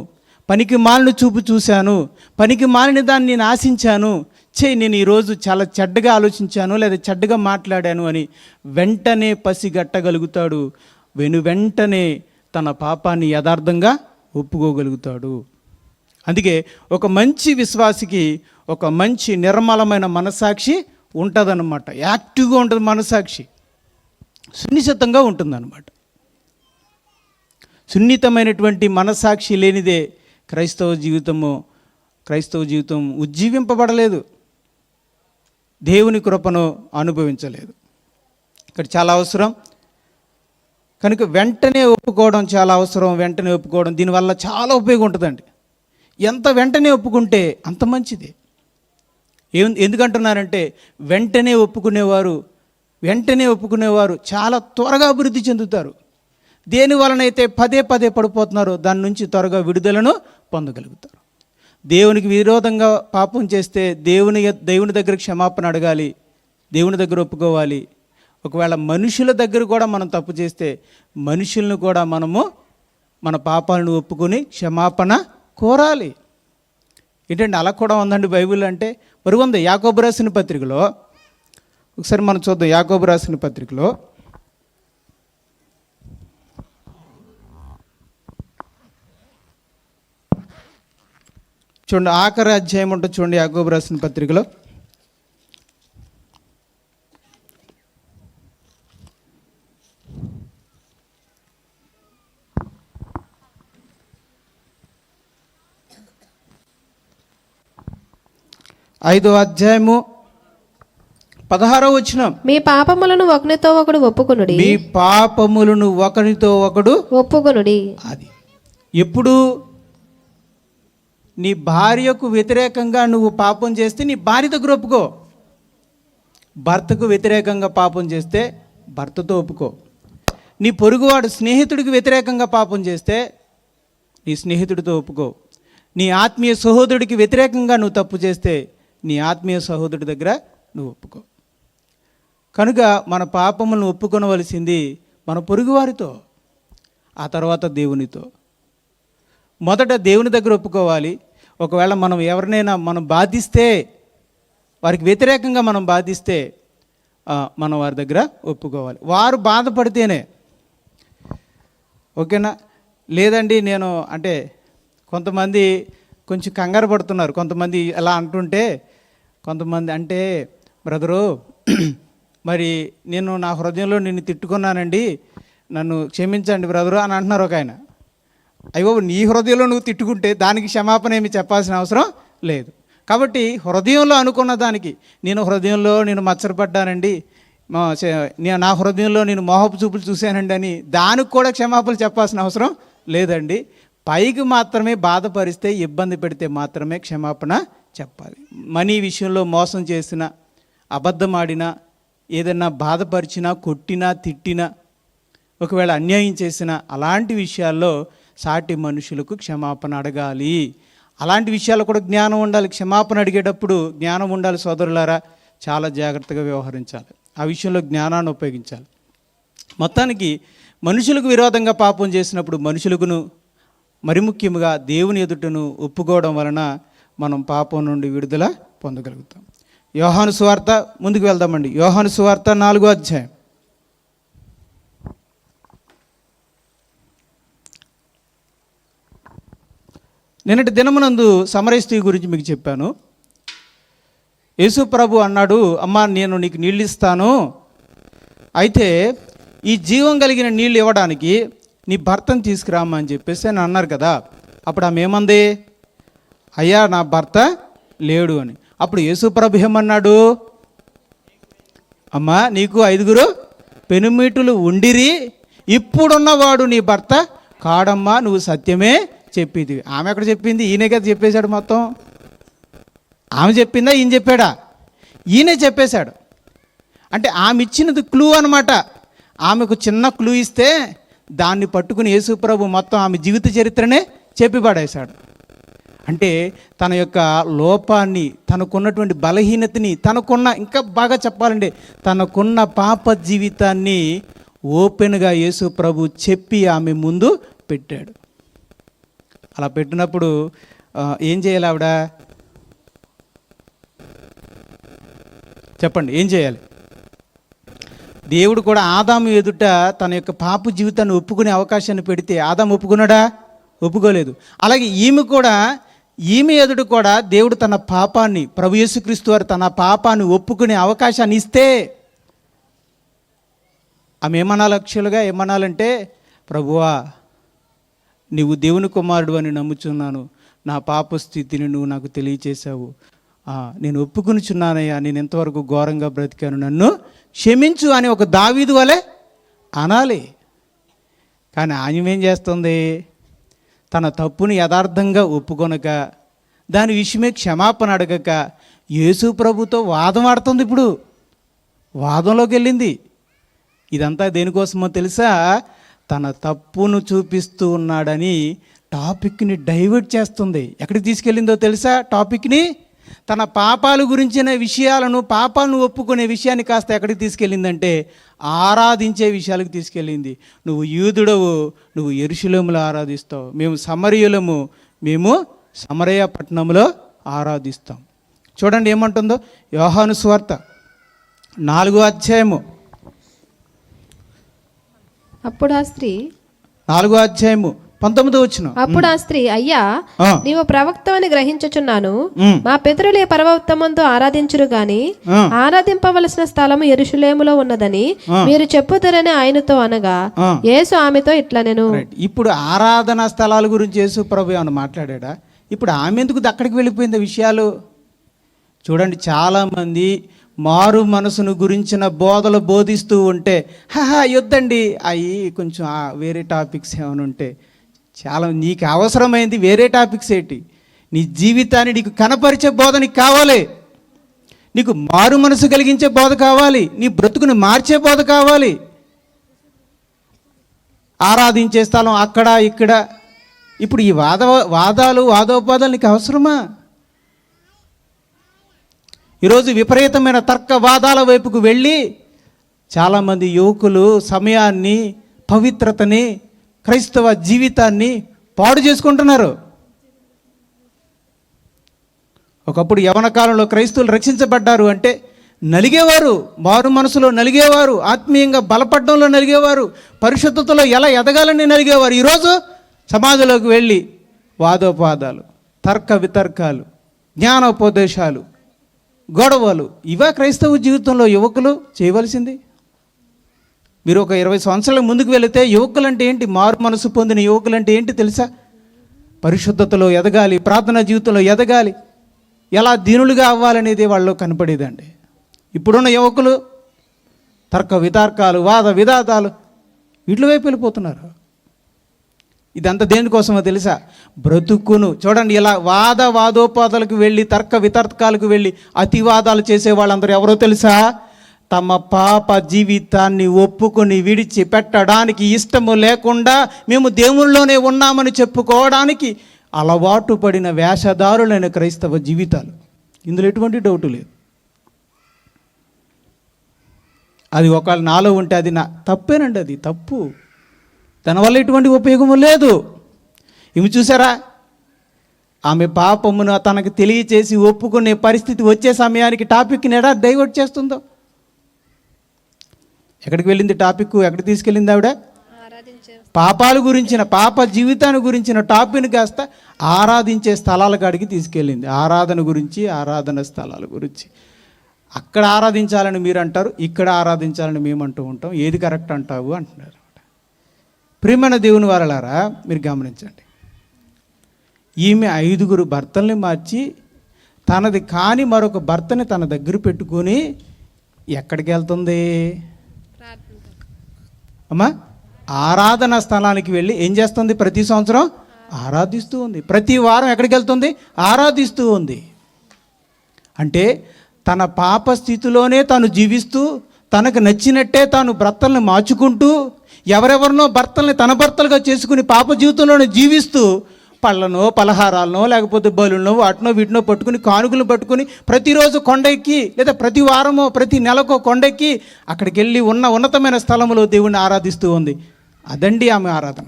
పనికి మాలిన చూపు చూశాను, పనికి మాలిన దాన్ని నేను ఆశించాను, నేను ఈరోజు చాలా చెడ్డగా ఆలోచించాను లేదా చెడ్డగా మాట్లాడాను అని వెంటనే పసిగట్టగలుగుతాడు. వెంటనే తన పాపాన్ని యథార్థంగా ఒప్పుకోగలుగుతాడు. అందుకే ఒక మంచి విశ్వాసికి ఒక మంచి నిర్మలమైన మనస్సాక్షి ఉంటుందన్నమాట. యాక్టివ్గా ఉంటుంది మనస్సాక్షి, సున్నిశితంగా ఉంటుందన్నమాట. సున్నితమైనటువంటి మనస్సాక్షి లేనిదే క్రైస్తవ జీవితం ఉజ్జీవింపబడలేదు, దేవుని కృపను అనుభవించలేదు. ఇక్కడ చాలా అవసరం కనుక వెంటనే ఒప్పుకోవడం చాలా అవసరం. వెంటనే ఒప్పుకోవడం దీనివల్ల చాలా ఉపయోగం ఉంటుందండి. ఎంత వెంటనే ఒప్పుకుంటే అంత మంచిది. ఎందుకంటున్నారంటే వెంటనే ఒప్పుకునేవారు చాలా త్వరగా అభివృద్ధి చెందుతారు. దేని వలనైతే పదే పడిపోతున్నారో దాని నుంచి త్వరగా విడుదలను పొందగలుగుతారు. దేవునికి విరోధంగా పాపం చేస్తే దేవుని దగ్గర క్షమాపణ అడగాలి, దేవుని దగ్గర ఒప్పుకోవాలి. ఒకవేళ మనుషుల దగ్గర కూడా మనం తప్పు చేస్తే మనుషులను కూడా మనము మన పాపాలను ఒప్పుకొని క్షమాపణ కోరాలి. ఏంటంటే అలా కూడా ఉందండి బైబిల్ అంటే. మరి ఉంది యాకోబు రాసిన పత్రికలో. ఒకసారి మనం చూద్దాం. యాకోబు రాసిన పత్రికలో చూడండి, ఆఖరి అధ్యాయం ఉంటుంది చూడండి యాకోబు రాసిన పత్రికలో. ఐదో అధ్యాయము 16వ వచనం. మీ పాపములను ఒకనితో ఒకడు ఒప్పుకొనుడి. మీ పాపములను ఒకనితో ఒకడు ఒప్పుకొనుడి. అది ఎప్పుడు? నీ భార్యకు వ్యతిరేకంగా నువ్వు పాపం చేస్తే నీ భార్య దగ్గర ఒప్పుకో. భర్తకు వ్యతిరేకంగా పాపం చేస్తే భర్తతో ఒప్పుకో. నీ పొరుగువాడు స్నేహితుడికి వ్యతిరేకంగా పాపం చేస్తే నీ స్నేహితుడితో ఒప్పుకో. నీ ఆత్మీయ సహోదరుడికి వ్యతిరేకంగా నువ్వు తప్పు చేస్తే నీ ఆత్మీయ సహోదరుడి దగ్గర నువ్వు ఒప్పుకో. కనుక మన పాపములను ఒప్పుకొనవలసింది మన పొరుగువారితో, ఆ తర్వాత దేవునితో. మొదట దేవుని దగ్గర ఒప్పుకోవాలి. ఒకవేళ మనం ఎవరినైనా మనం బాధిస్తే, వారికి వ్యతిరేకంగా మనం బాధిస్తే మనం వారి దగ్గర ఒప్పుకోవాలి. వారు బాధపడితేనే, ఓకేనా? లేదండి నేను అంటే కొంతమంది కొంచెం కంగారు పడుతున్నారు. కొంతమంది ఎలా అంటుంటే, కొంతమంది అంటే బ్రదరు మరి నేను నా హృదయంలో నిన్ను తిట్టుకున్నానండి, నన్ను క్షమించండి బ్రదరు అని అంటున్నారు ఒక ఆయన. అయ్యో, నీ హృదయంలో నువ్వు తిట్టుకుంటే దానికి క్షమాపణ ఏమి చెప్పాల్సిన అవసరం లేదు. కాబట్టి హృదయంలో అనుకున్న దానికి, నేను హృదయంలో నేను మచ్చరపడ్డానండి, నా హృదయంలో నేను మోహపు చూపులు చూశానండి అని దానికి కూడా క్షమాపణలు చెప్పాల్సిన అవసరం లేదండి. పైకి మాత్రమే బాధపరిస్తే, ఇబ్బంది పెడితే మాత్రమే క్షమాపణ చెప్పాలి. మనీ విషయంలో మోసం చేసినా, అబద్ధమాడినా, ఏదన్నా బాధపరిచినా, కొట్టినా, తిట్టినా, ఒకవేళ అన్యాయం చేసినా అలాంటి విషయాల్లో సాటి మనుషులకు క్షమాపణ అడగాలి. అలాంటి విషయాలు కూడా జ్ఞానం ఉండాలి. క్షమాపణ అడిగేటప్పుడు జ్ఞానం ఉండాలి సోదరులారా. చాలా జాగ్రత్తగా వ్యవహరించాలి. ఆ విషయంలో జ్ఞానాన్ని ఉపయోగించాలి. మొత్తానికి మనుషులకు విరోధంగా పాపం చేసినప్పుడు మనుషులకును, మరి ముఖ్యంగా దేవుని ఎదుటను ఒప్పుకోవడం వలన మనం పాపం నుండి విడుదల పొందగలుగుతాం. యోహాను సువార్త, ముందుకు వెళ్దామండి. యోహాను సువార్త 4వ అధ్యాయం. నిన్నటి దినమునందు సమరయ స్త్రీ గురించి మీకు చెప్పాను. యేసు ప్రభు అన్నాడు, అమ్మా నేను నీకు నీళ్ళు ఇస్తాను, అయితే ఈ జీవం కలిగిన నీళ్ళు ఇవ్వడానికి నీ భర్తను తీసుకురామ్మా అని చెప్పేసి అని అన్నారు కదా. అప్పుడు ఆమె ఏమంది? అయ్యా నా భర్త లేడు అని. అప్పుడు యేసు ప్రభు ఏమన్నాడు? అమ్మా నీకు 5 పెనుమీటులు ఉండిరి, ఇప్పుడున్నవాడు నీ భర్త కాడమ్మా, నువ్వు సత్యమే చెప్పేది. ఆమె ఎక్కడ చెప్పింది? ఈయనే కదా చెప్పేశాడు మొత్తం. ఆమె చెప్పిందా, ఈయన చెప్పాడా? ఈయనే చెప్పేశాడు. అంటే ఆమె ఇచ్చినది క్లూ అనమాట. ఆమెకు చిన్న క్లూ ఇస్తే దాన్ని పట్టుకుని యేసు ప్రభు మొత్తం ఆమె జీవిత చరిత్రనే చెప్పి పడేశాడు. అంటే తన యొక్క లోపాన్ని, తనకున్నటువంటి బలహీనతని, ఇంకా బాగా చెప్పాలంటే తనకున్న పాప జీవితాన్ని ఓపెన్గా యేసు ప్రభు చెప్పి ఆమె ముందు పెట్టాడు. అలా పెట్టినప్పుడు ఏం చేయాలి ఆవిడ? చెప్పండి, ఏం చేయాలి? దేవుడు కూడా ఆదాము ఎదుట తన యొక్క పాప జీవితాన్ని ఒప్పుకునే అవకాశాన్ని పెడితే ఆదాము ఒప్పుకున్నాడా? ఒప్పుకోలేదు. అలాగే ఈమె ఎదుట కూడా దేవుడు తన పాపాన్ని, ప్రభు యేసుక్రీస్తు వారు తన పాపాన్ని ఒప్పుకునే అవకాశాన్ని ఇస్తే ఆమె ఏమనాలి? యాక్చువల్గా ఏమనాలంటే, ప్రభువా నీవు దేవుని కుమారుడు అని నమ్ముచున్నాను, నా పాప స్థితిని నువ్వు నాకు తెలియచేశావు, నేను ఒప్పుకునిచున్నానయ్యా, నేను ఎంతవరకు ఘోరంగా బ్రతికాను, నన్ను క్షమించు అని ఒక దావీదు వలె అనాలి. కానీ ఆమె ఏం చేస్తుంది? తన తప్పుని యథార్థంగా ఒప్పుకొనక, దాని విషయమే క్షమాపణ అడగక యేసు ప్రభుతో వాదం ఆడుతుంది. ఇప్పుడు వాదంలోకి వెళ్ళింది. ఇదంతా దేనికోసమో తెలుసా? తన తప్పును చూపిస్తూ ఉన్నాడని టాపిక్ని డైవర్ట్ చేస్తుంది. ఎక్కడికి తీసుకెళ్ళిందో తెలుసా? టాపిక్ని తన పాపాల గురించిన విషయాలను, పాపాలను ఒప్పుకునే విషయాన్ని కాస్త ఎక్కడికి తీసుకెళ్ళిందంటే ఆరాధించే విషయాలకు తీసుకెళ్ళింది. నువ్వు యూదుడవు, నువ్వు యెరూషలేములో ఆరాధిస్తావు, మేము సమరయులము, మేము సమరయ పట్టణంలో ఆరాధిస్తాం. చూడండి ఏమంటుందో యోహాను సువార్త 4వ అధ్యాయము. అప్పుడు ఆ స్త్రీ 4వ అధ్యాయము 19వ వచనం. అప్పుడు ఆ స్త్రీ, అయ్యా నీవు ప్రవక్తవని గ్రహించుచున్నాను. మా పితరులే పర్వతమందు ఆరాధించురు గాని ఆరాధింపవలసిన స్థలము యెరూషలేములో ఉన్నదని మీరు చెప్పుతారని ఆయనతో అనగా యేసు ఆమెతో ఇట్లనెను. ఇప్పుడు ఆరాధనా స్థలాల గురించి యేసు ప్రభు ఏమన్నా మాట్లాడా? ఇప్పుడు ఆమె ఎందుకు అక్కడికి వెళ్ళిపోయింది విషయాలు? చూడండి, చాలామంది మారు మనసును గురించిన బోధలు బోధిస్తూ ఉంటే యొద్దండి, అవి కొంచెం వేరే టాపిక్స్ ఏమైనా ఉంటే చాలా, నీకు అవసరమైంది వేరే టాపిక్స్ ఏంటి? నీ జీవితాన్ని నీకు కనపరిచే బోధ నీకు కావాలి, నీకు మారు మనసు కలిగించే బోధ కావాలి, నీ బ్రతుకుని మార్చే బోధ కావాలి. ఆరాధించే స్థలం అక్కడ ఇక్కడ. ఇప్పుడు ఈ వాదోపాదాలు నీకు అవసరమా? ఈరోజు విపరీతమైన తర్కవాదాల వైపుకు వెళ్ళి చాలామంది యువకులు సమయాన్ని, పవిత్రతని, క్రైస్తవ జీవితాన్ని పాడు చేసుకుంటున్నారు. ఒకప్పుడు యవన కాలంలో క్రైస్తవులు రక్షించబడ్డారు అంటే నలిగేవారు, మారు మనసులో నలిగేవారు, ఆత్మీయంగా బలపడడంలో నలిగేవారు, పరిశుద్ధతలో ఎలా ఎదగాలని నలిగేవారు. ఈరోజు సమాజంలోకి వెళ్ళి వాదోపాదాలు, తర్క వితర్కాలు, జ్ఞానోపదేశాలు, గొడవలు, ఇవా క్రైస్తవ జీవితంలో యువకులు చేయవలసింది? మీరు ఒక 20 సంవత్సరాల ముందుకు వెళితే యువకులు అంటే ఏంటి, మారు మనసు పొందిన యువకులు అంటే ఏంటి తెలుసా? పరిశుద్ధతలో ఎదగాలి, ప్రార్థనా జీవితంలో ఎదగాలి, ఎలా దీనులుగా అవ్వాలనేది వాళ్ళు కనపడేదండి. ఇప్పుడున్న యువకులు తర్క వితర్కాలు, వాద వివాదాలు, వీటి వైపు వెళ్ళిపోతున్నారు. ఇదంతా దేనికోసమో తెలుసా? బ్రతుకును. చూడండి, ఇలా వాదోపాదాలకు వెళ్ళి, తర్క వితర్కాలకు వెళ్ళి అతివాదాలు చేసే వాళ్ళందరూ ఎవరో తెలుసా? తమ పాప జీవితాన్ని ఒప్పుకొని విడిచిపెట్టడానికి ఇష్టము లేకుండా మేము దేవుళ్ళలోనే ఉన్నామని చెప్పుకోవడానికి అలవాటు పడిన వేషధారులైన క్రైస్తవ జీవితాలు. ఇందులో ఎటువంటి డౌటు లేదు. అది ఒకవేళ నాలో ఉంటే అది తప్పేనండి, అది తప్పు. దానివల్ల ఎటువంటి ఉపయోగము లేదు. ఇవి చూసారా, ఆమె పాపమును తనకు తెలియచేసి ఒప్పుకునే పరిస్థితి వచ్చే సమయానికి టాపిక్ని ఎడా డైవర్ట్ చేస్తుందో. ఎక్కడికి వెళ్ళింది టాపిక్? ఎక్కడికి తీసుకెళ్ళింది ఆవిడ? పాపాల గురించిన, పాప జీవితాన్ని గురించిన టాపిక్ని కాస్త ఆరాధించే స్థలాల కాడికి తీసుకెళ్ళింది. ఆరాధన గురించి, ఆరాధన స్థలాల గురించి. అక్కడ ఆరాధించాలని మీరు అంటారు, ఇక్కడ ఆరాధించాలని మేము అంటూ ఉంటాం. ఏది కరెక్ట్ అంటావు అంటున్నారు. ప్రియమైన దేవుని వారలారా, మీరు గమనించండి. ఈమె 5 భర్తల్ని మార్చి తనది కాని మరొక భర్తని తన దగ్గర పెట్టుకొని ఎక్కడికి వెళ్తుంది అమ్మా? ఆరాధన స్థలానికి వెళ్ళి ఏం చేస్తుంది? ప్రతి సంవత్సరం ఆరాధిస్తూ ఉంది. ప్రతి వారం ఎక్కడికి వెళ్తుంది? ఆరాధిస్తూ ఉంది. అంటే తన పాప స్థితిలోనే తాను జీవిస్తూ, తనకు నచ్చినట్టే తాను భర్తల్ని మార్చుకుంటూ, ఎవరెవరినో భర్తల్ని తన భర్తలుగా చేసుకుని పాప జీవితంలోనే జీవిస్తూ, పళ్ళనో పలహారాలనో లేకపోతే బలునో వాటినో వీటినో పట్టుకుని, కానుకలు పట్టుకుని ప్రతిరోజు కొండెక్కి, లేదా ప్రతి వారమో ప్రతి నెలకో కొండెక్కి అక్కడికి వెళ్ళి ఉన్నతమైన స్థలంలో దేవుణ్ణి ఆరాధిస్తూ ఉంది. అదండి ఆమె ఆరాధన.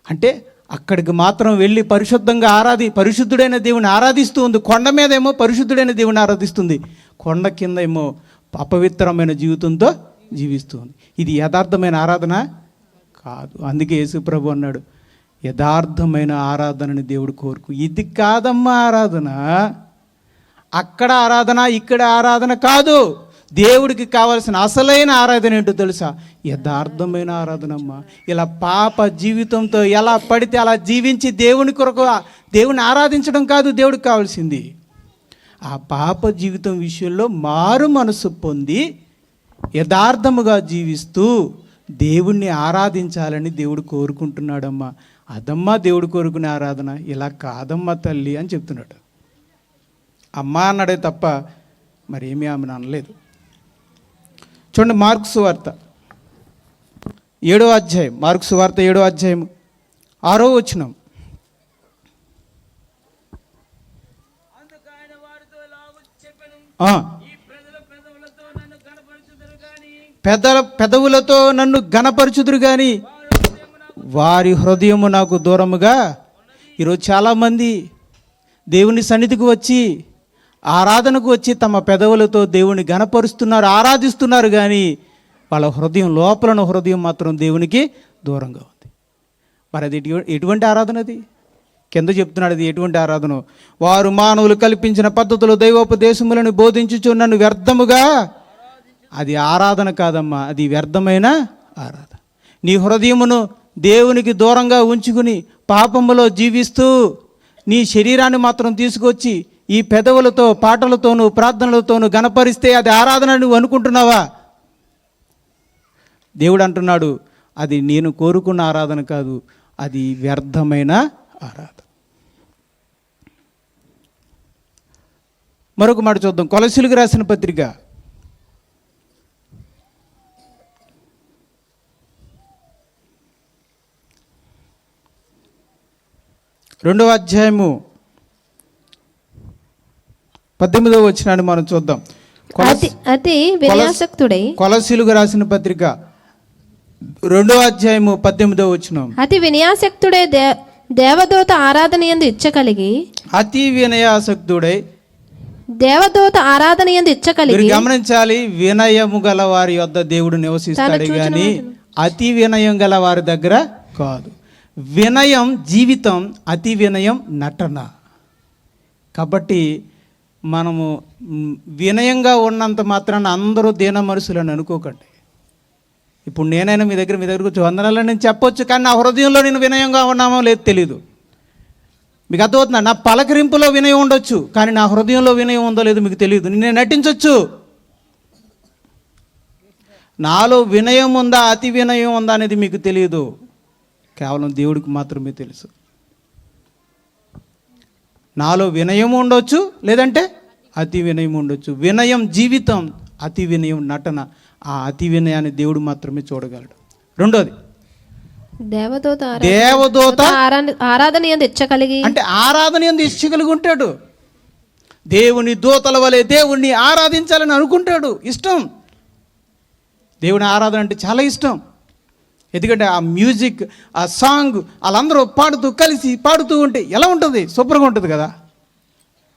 అంటే అక్కడికి మాత్రం వెళ్ళి పరిశుద్ధంగా పరిశుద్ధుడైన దేవుని ఆరాధిస్తూ ఉంది. కొండ మీద ఏమో పరిశుద్ధుడైన దేవుని ఆరాధిస్తుంది, కొండ కింద ఏమో అపవిత్రమైన జీవితంతో జీవిస్తుంది. ఇది యథార్థమైన ఆరాధన కాదు. అందుకే యేసు ప్రభు అన్నాడు, యథార్థమైన ఆరాధనని దేవుడు కోరుకు. ఇది కాదమ్మా ఆరాధన. అక్కడ ఆరాధన, ఇక్కడ ఆరాధన కాదు. దేవుడికి కావాల్సిన అసలైన ఆరాధన ఏంటో తెలుసా? యథార్థమైన ఆరాధన అమ్మా. ఇలా పాప జీవితంతో ఎలా పడితే అలా జీవించి దేవుని కొరకు దేవుని ఆరాధించడం కాదు దేవుడికి కావాల్సింది. ఆ పాప జీవితం విషయంలో మారు మనసు పొంది యథార్థముగా జీవిస్తూ దేవుణ్ణి ఆరాధించాలని దేవుడు కోరుకుంటున్నాడమ్మా. అదమ్మా దేవుడు కోరుకునే ఆరాధన, ఇలా కాదమ్మా తల్లి అని చెప్తున్నాడు. అమ్మ అన్నాడే తప్ప మరేమీ ఆమెను అనలేదు. చూడండి, మార్కు సువార్త 7వ అధ్యాయం, మార్కు సువార్త 7వ అధ్యాయం 6వ వచనం. పెదవులతో నన్ను గణపరచుదురు కానీ వారి హృదయము నాకు దూరముగా. ఈరోజు చాలామంది దేవుని సన్నిధికి వచ్చి, ఆరాధనకు వచ్చి తమ పెదవులతో దేవుని గణపరుస్తున్నారు, ఆరాధిస్తున్నారు, కానీ వాళ్ళ హృదయం, లోపల హృదయం మాత్రం దేవునికి దూరంగా ఉంది. మరి అది ఎటువంటి ఆరాధన? అది కింద చెప్తున్నాడు, అది ఎటువంటి ఆరాధన? వారు మానవులు కల్పించిన పద్ధతులు దైవోపదేశములను బోధించుచు నన్ను వ్యర్థముగా. అది ఆరాధన కాదమ్మా, అది వ్యర్థమైన ఆరాధన. నీ హృదయమును దేవునికి దూరంగా ఉంచుకుని పాపములో జీవిస్తూ నీ శరీరాన్ని మాత్రం తీసుకొచ్చి ఈ పెదవులతో, పాటలతోనూ, ప్రార్థనలతోనూ గణపరిస్తే అది ఆరాధన నువ్వు అనుకుంటున్నావా? దేవుడు అంటున్నాడు, అది నేను కోరుకున్న ఆరాధన కాదు, అది వ్యర్థమైన ఆరాధన. మరొక మాట చూద్దాం. కొలసీలకు రాసిన పత్రిక 2వ అధ్యాయము 18వ వచనాన్ని మనం చూద్దాం. అతి వినయాసక్తుడై, కొలసీలకు రాసిన పత్రిక 2వ అధ్యాయము 18వ వచనం. అతి వినయాసక్తుడై దేవదూత ఆరాధన యందు ఇచ్చ కలిగి. అతి వినయాసక్తుడై దేవదూత ఆరాధన యందు ఇచ్చ కలిగి. గమనించాలి, వినయము గల వారి యొద్ద దేవుడు నివసిస్తాడు కానీ అతి వినయం గల వారి దగ్గర కాదు. వినయం జీవితం, అతి వినయం నటన. కాబట్టి మనము వినయంగా ఉన్నంత మాత్రాన అందరూ దీన మనుషులని అనుకోకండి. ఇప్పుడు నేనైనా మీ దగ్గరకు వచ్చి వందనాలని నేను చెప్పొచ్చు, కానీ నా హృదయంలో నేను వినయంగా ఉన్నామో లేదు తెలీదు. మీకు అర్థమవుతుందా? నా పలకరింపులో వినయం ఉండొచ్చు, కానీ నా హృదయంలో వినయం ఉందో లేదో మీకు తెలియదు. నేను నటించవచ్చు. నాలో వినయం ఉందా, అతి వినయం ఉందా అనేది మీకు తెలియదు. కేవలం దేవుడికి మాత్రమే తెలుసు. నాలో వినయం ఉండొచ్చు, లేదంటే అతి వినయం ఉండొచ్చు. వినయం జీవితం, అతి వినయం నటన. ఆ అతి వినయాన్ని దేవుడు మాత్రమే చూడగలడు. రెండోది, దేవదూత ఆరాధన యందు ఇచ్చగలిగి, అంటే ఆరాధన యందు ఇచ్చగలిగి ఉంటాడు. దేవుని దూతల వలె దేవుణ్ణి ఆరాధించాలని అనుకుంటాడు. ఇష్టం, దేవుని ఆరాధన అంటే చాలా ఇష్టం. ఎందుకంటే ఆ మ్యూజిక్, ఆ సాంగ్, వాళ్ళందరూ కలిసి పాడుతూ ఉంటే ఎలా ఉంటుంది? సూపర్గా ఉంటుంది కదా.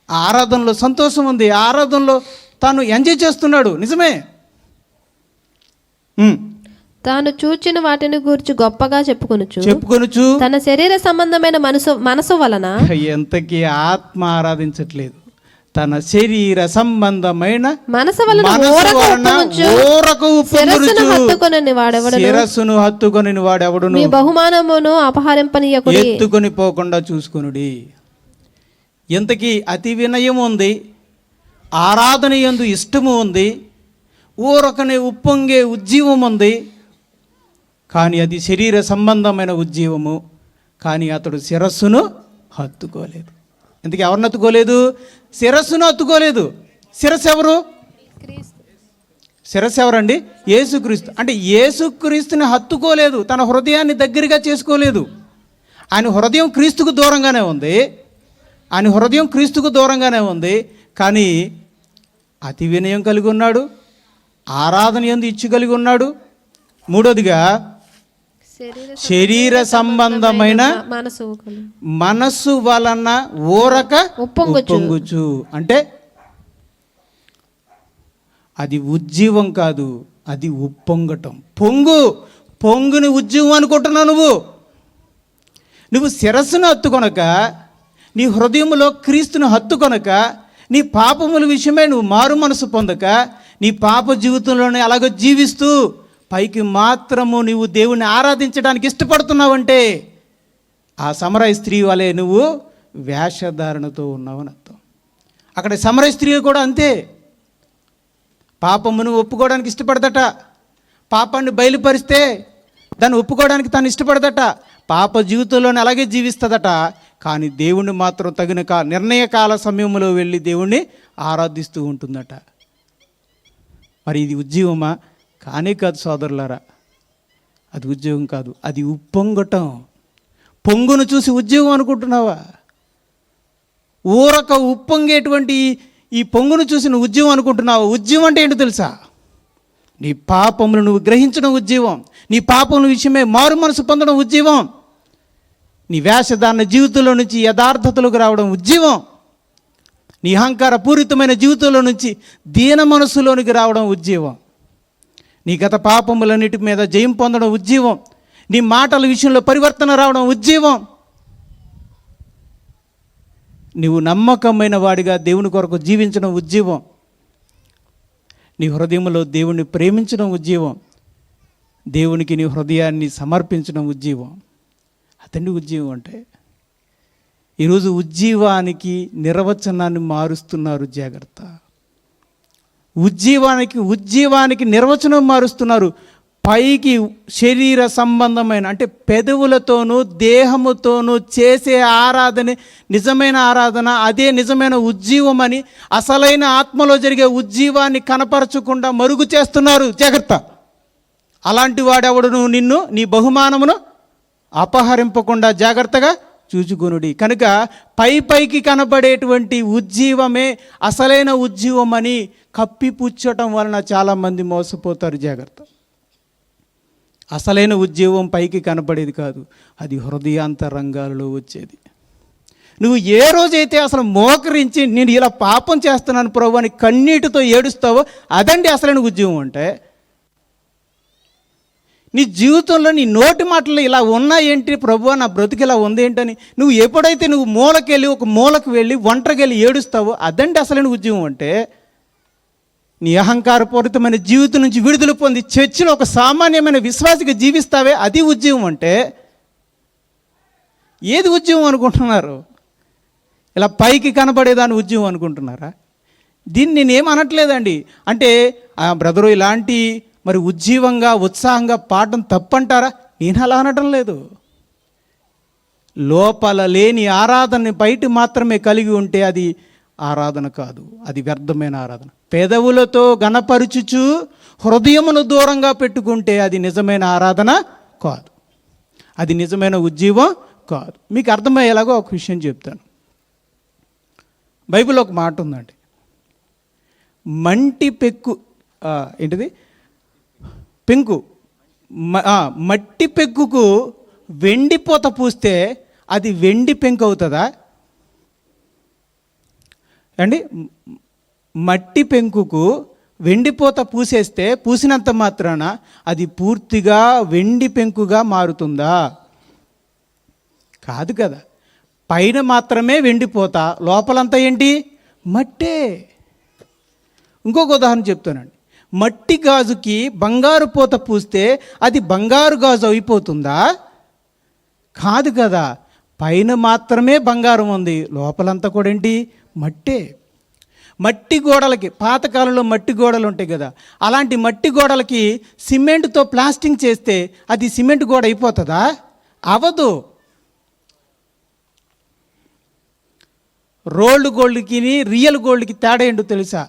ఆ ఆరాధనలో సంతోషం ఉంది, ఆ ఆరాధనలో తాను ఎంజాయ్ చేస్తున్నాడు. నిజమే. తాను చూచిన వాటిని గురించి గొప్పగా చెప్పుకొనుచు తన శరీర సంబంధమైన మనసు వలన, ఎంతకీ ఆత్మ ఆరాధించట్లేదు, తన శరీర సంబంధమైన మనసు వలన శిరస్సును హత్తుకొని వాడెవడును, మీ బహుమానమును అపహరింపనీయకుడి, ఎత్తుకొని పోకుండా చూసుకొనుడి. ఎంతకీ అతి వినయం ఉంది, ఆరాధన యందు ఇష్టము ఉంది, ఊరకనే ఉప్పొంగే ఉజ్జీవం ఉంది. కానీ అది శరీర సంబంధమైన ఉజ్జీవము. కానీ అతడు శిరస్సును హత్తుకోలేదు. ఎందుకు ఎవరిని హత్తుకోలేదు? శిరస్సును హత్తుకోలేదు. శిరస్సు ఎవరు? శిరస్సు ఎవరండి? యేసుక్రీస్తు. అంటే యేసుక్రీస్తుని హత్తుకోలేదు, తన హృదయాన్ని దగ్గరగా చేసుకోలేదు. ఆయన హృదయం క్రీస్తుకు దూరంగానే ఉంది. కానీ అతి వినయం కలిగి ఉన్నాడు, ఆరాధన యందు ఇచ్చి కలిగి ఉన్నాడు. మూడోదిగా శరీర సంబంధమైన మనసు వలన ఊరక ఉప్పొంగుచు. అంటే అది ఉజ్జీవం కాదు, అది ఉప్పొంగటం. పొంగుని ఉజ్జీవం అనుకుంటున్నావు నువ్వు శిరస్సును హత్తుకొనక, నీ హృదయంలో క్రీస్తును హత్తుకొనక, నీ పాపముల విషయమై నువ్వు మారు మనసు పొందక, నీ పాప జీవితంలోనే అలాగ జీవిస్తూ పైకి మాత్రము నువ్వు దేవుణ్ణి ఆరాధించడానికి ఇష్టపడుతున్నావంటే ఆ సమరయ స్త్రీ వలె నువ్వు వేషధారణతో ఉన్నావని అర్థం. అక్కడ సమరయ స్త్రీ కూడా అంతే. పాపమును ఒప్పుకోవడానికి ఇష్టపడదట, పాపాన్ని బయలుపరిస్తే దాన్ని ఒప్పుకోవడానికి తను ఇష్టపడదట, పాప జీవితంలోనే అలాగే జీవిస్తుందట. కానీ దేవుణ్ణి మాత్రం తగిన నిర్ణయకాల సమయంలో వెళ్ళి దేవుణ్ణి ఆరాధిస్తూ ఉంటుందట. మరి ఇది ఉజ్జీవమా? కానే కాదు సోదరులారా, అది ఉద్యోగం కాదు, అది ఉప్పొంగటం. పొంగును చూసి ఉద్యోగం అనుకుంటున్నావా? ఊరక ఉప్పొంగేటువంటి ఈ పొంగును చూసి నువ్వు ఉద్యోగం అనుకుంటున్నావా? ఉద్యోగం అంటే ఏంటో తెలుసా? నీ పాపములు నువ్వు గ్రహించడం ఉద్యోగం, నీ పాపముల విషయమే మారు మనసు పొందడం ఉద్యోగం, నీ వేషధారణ జీవితంలో నుంచి యథార్థతలకు రావడం ఉద్యోగం, నీ అహంకార పూరితమైన జీవితంలో నుంచి దీన మనసులోనికి రావడం ఉద్యోగం, నీ గత పాపములన్నిటి మీద జయం పొందడం ఉజ్జీవం, నీ మాటల విషయంలో పరివర్తన రావడం ఉజ్జీవం, నీవు నమ్మకమైన వాడిగా దేవుని కొరకు జీవించడం ఉజ్జీవం, నీ హృదయంలో దేవుణ్ణి ప్రేమించడం ఉజ్జీవం, దేవునికి నీ హృదయాన్ని సమర్పించడం ఉజ్జీవం. అతండి ఉజ్జీవం అంటే. ఈరోజు ఉజ్జీవానికి నిర్వచనాన్ని మారుస్తున్నారు. జాగ్రత్త. ఉజ్జీవానికి నిర్వచనం మారుస్తున్నారు. పైకి శరీర సంబంధమైన అంటే పెదవులతోనూ దేహముతోనూ చేసే ఆరాధన నిజమైన ఆరాధన, అదే నిజమైన ఉజ్జీవం అని అసలైన ఆత్మలో జరిగే ఉజ్జీవాన్ని కనపరచకుండా మరుగు చేస్తున్నారు. జాగ్రత్త. అలాంటి వాడెవడును నిన్ను నీ బహుమానమును అపహరింపకుండా జాగ్రత్తగా చూచుకొనుడి. కనుక పైకి కనబడేటువంటి ఉజ్జీవమే అసలైన ఉజ్జీవం అని కప్పిపుచ్చటం వలన చాలామంది మోసపోతారు. జాగ్రత్త. అసలైన ఉజ్జీవం పైకి కనపడేది కాదు, అది హృదయాంతరంగాలలో వచ్చేది. నువ్వు ఏ రోజైతే అసలు మోకరించి నేను ఇలా పాపం చేస్తున్నాను ప్రభు అని కన్నీటితో ఏడుస్తావో అదండి అసలైన ఉజ్జీవం. అంటే నీ జీవితంలో నీ నోటి మాటలు ఇలా ఉన్నాయేంటి ప్రభు, నా బ్రతుకు ఇలా ఉంది ఏంటని నువ్వు ఎప్పుడైతే నువ్వు ఒక మూలకు వెళ్ళి ఒంటరికి వెళ్ళి ఏడుస్తావో అదండి అసలైన ఉద్యమం. అంటే నీ అహంకారపూరితమైన జీవితం నుంచి విడుదల పొంది చర్చిలో ఒక సామాన్యమైన విశ్వాసిగా జీవిస్తావే అది ఉద్యమం. అంటే ఏది ఉద్యమం అనుకుంటున్నారు? ఇలా పైకి కనబడేదాన్ని ఉద్యమం అనుకుంటున్నారా? దీన్ని నేనేం అనట్లేదండి. అంటే బ్రదరు ఇలాంటి మరి ఉజ్జీవంగా ఉత్సాహంగా పాడడం తప్పంటారా? నేను అలా అనడం లేదు. లోపల లేని ఆరాధనని బయట మాత్రమే కలిగి ఉంటే అది ఆరాధన కాదు, అది వ్యర్థమైన ఆరాధన. పెదవులతో గణపరుచుచు హృదయమును దూరంగా పెట్టుకుంటే అది నిజమైన ఆరాధన కాదు. అది నిజమైన ఉజ్జీవం కాదు. మీకు అర్థమయ్యేలాగా ఒక విషయం చెప్తాను. బైబిల్లో ఒక మాట ఉందండి, మంటి పెక్కు ఏంటిది పెంకు మట్టి పెక్కుకు వెండిపోత పూస్తే అది వెండి పెంకు అవుతుందా అండి? మట్టి పెంకుకు వెండిపోత పూసేస్తే పూసినంత మాత్రాన అది పూర్తిగా వెండి పెంకుగా మారుతుందా? కాదు కదా. పైన మాత్రమే వెండిపోత, లోపలంతా ఏంటి? మట్టే. ఇంకొక ఉదాహరణ చెప్తానండి. మట్టి గాజుకి బంగారు పూత పూస్తే అది బంగారు గాజు అయిపోతుందా? కాదు కదా. పైన మాత్రమే బంగారం ఉంది, లోపలంతా కూడా ఏంటి? మట్టే. మట్టి గోడలకి, పాతకాలంలో మట్టి గోడలు ఉంటాయి కదా, అలాంటి మట్టి గోడలకి సిమెంట్తో ప్లాస్టింగ్ చేస్తే అది సిమెంట్ గోడ అయిపోతుందా? అవదు. రోల్డ్ గోల్డ్కి రియల్ గోల్డ్కి తేడా ఏంటో తెలుసా?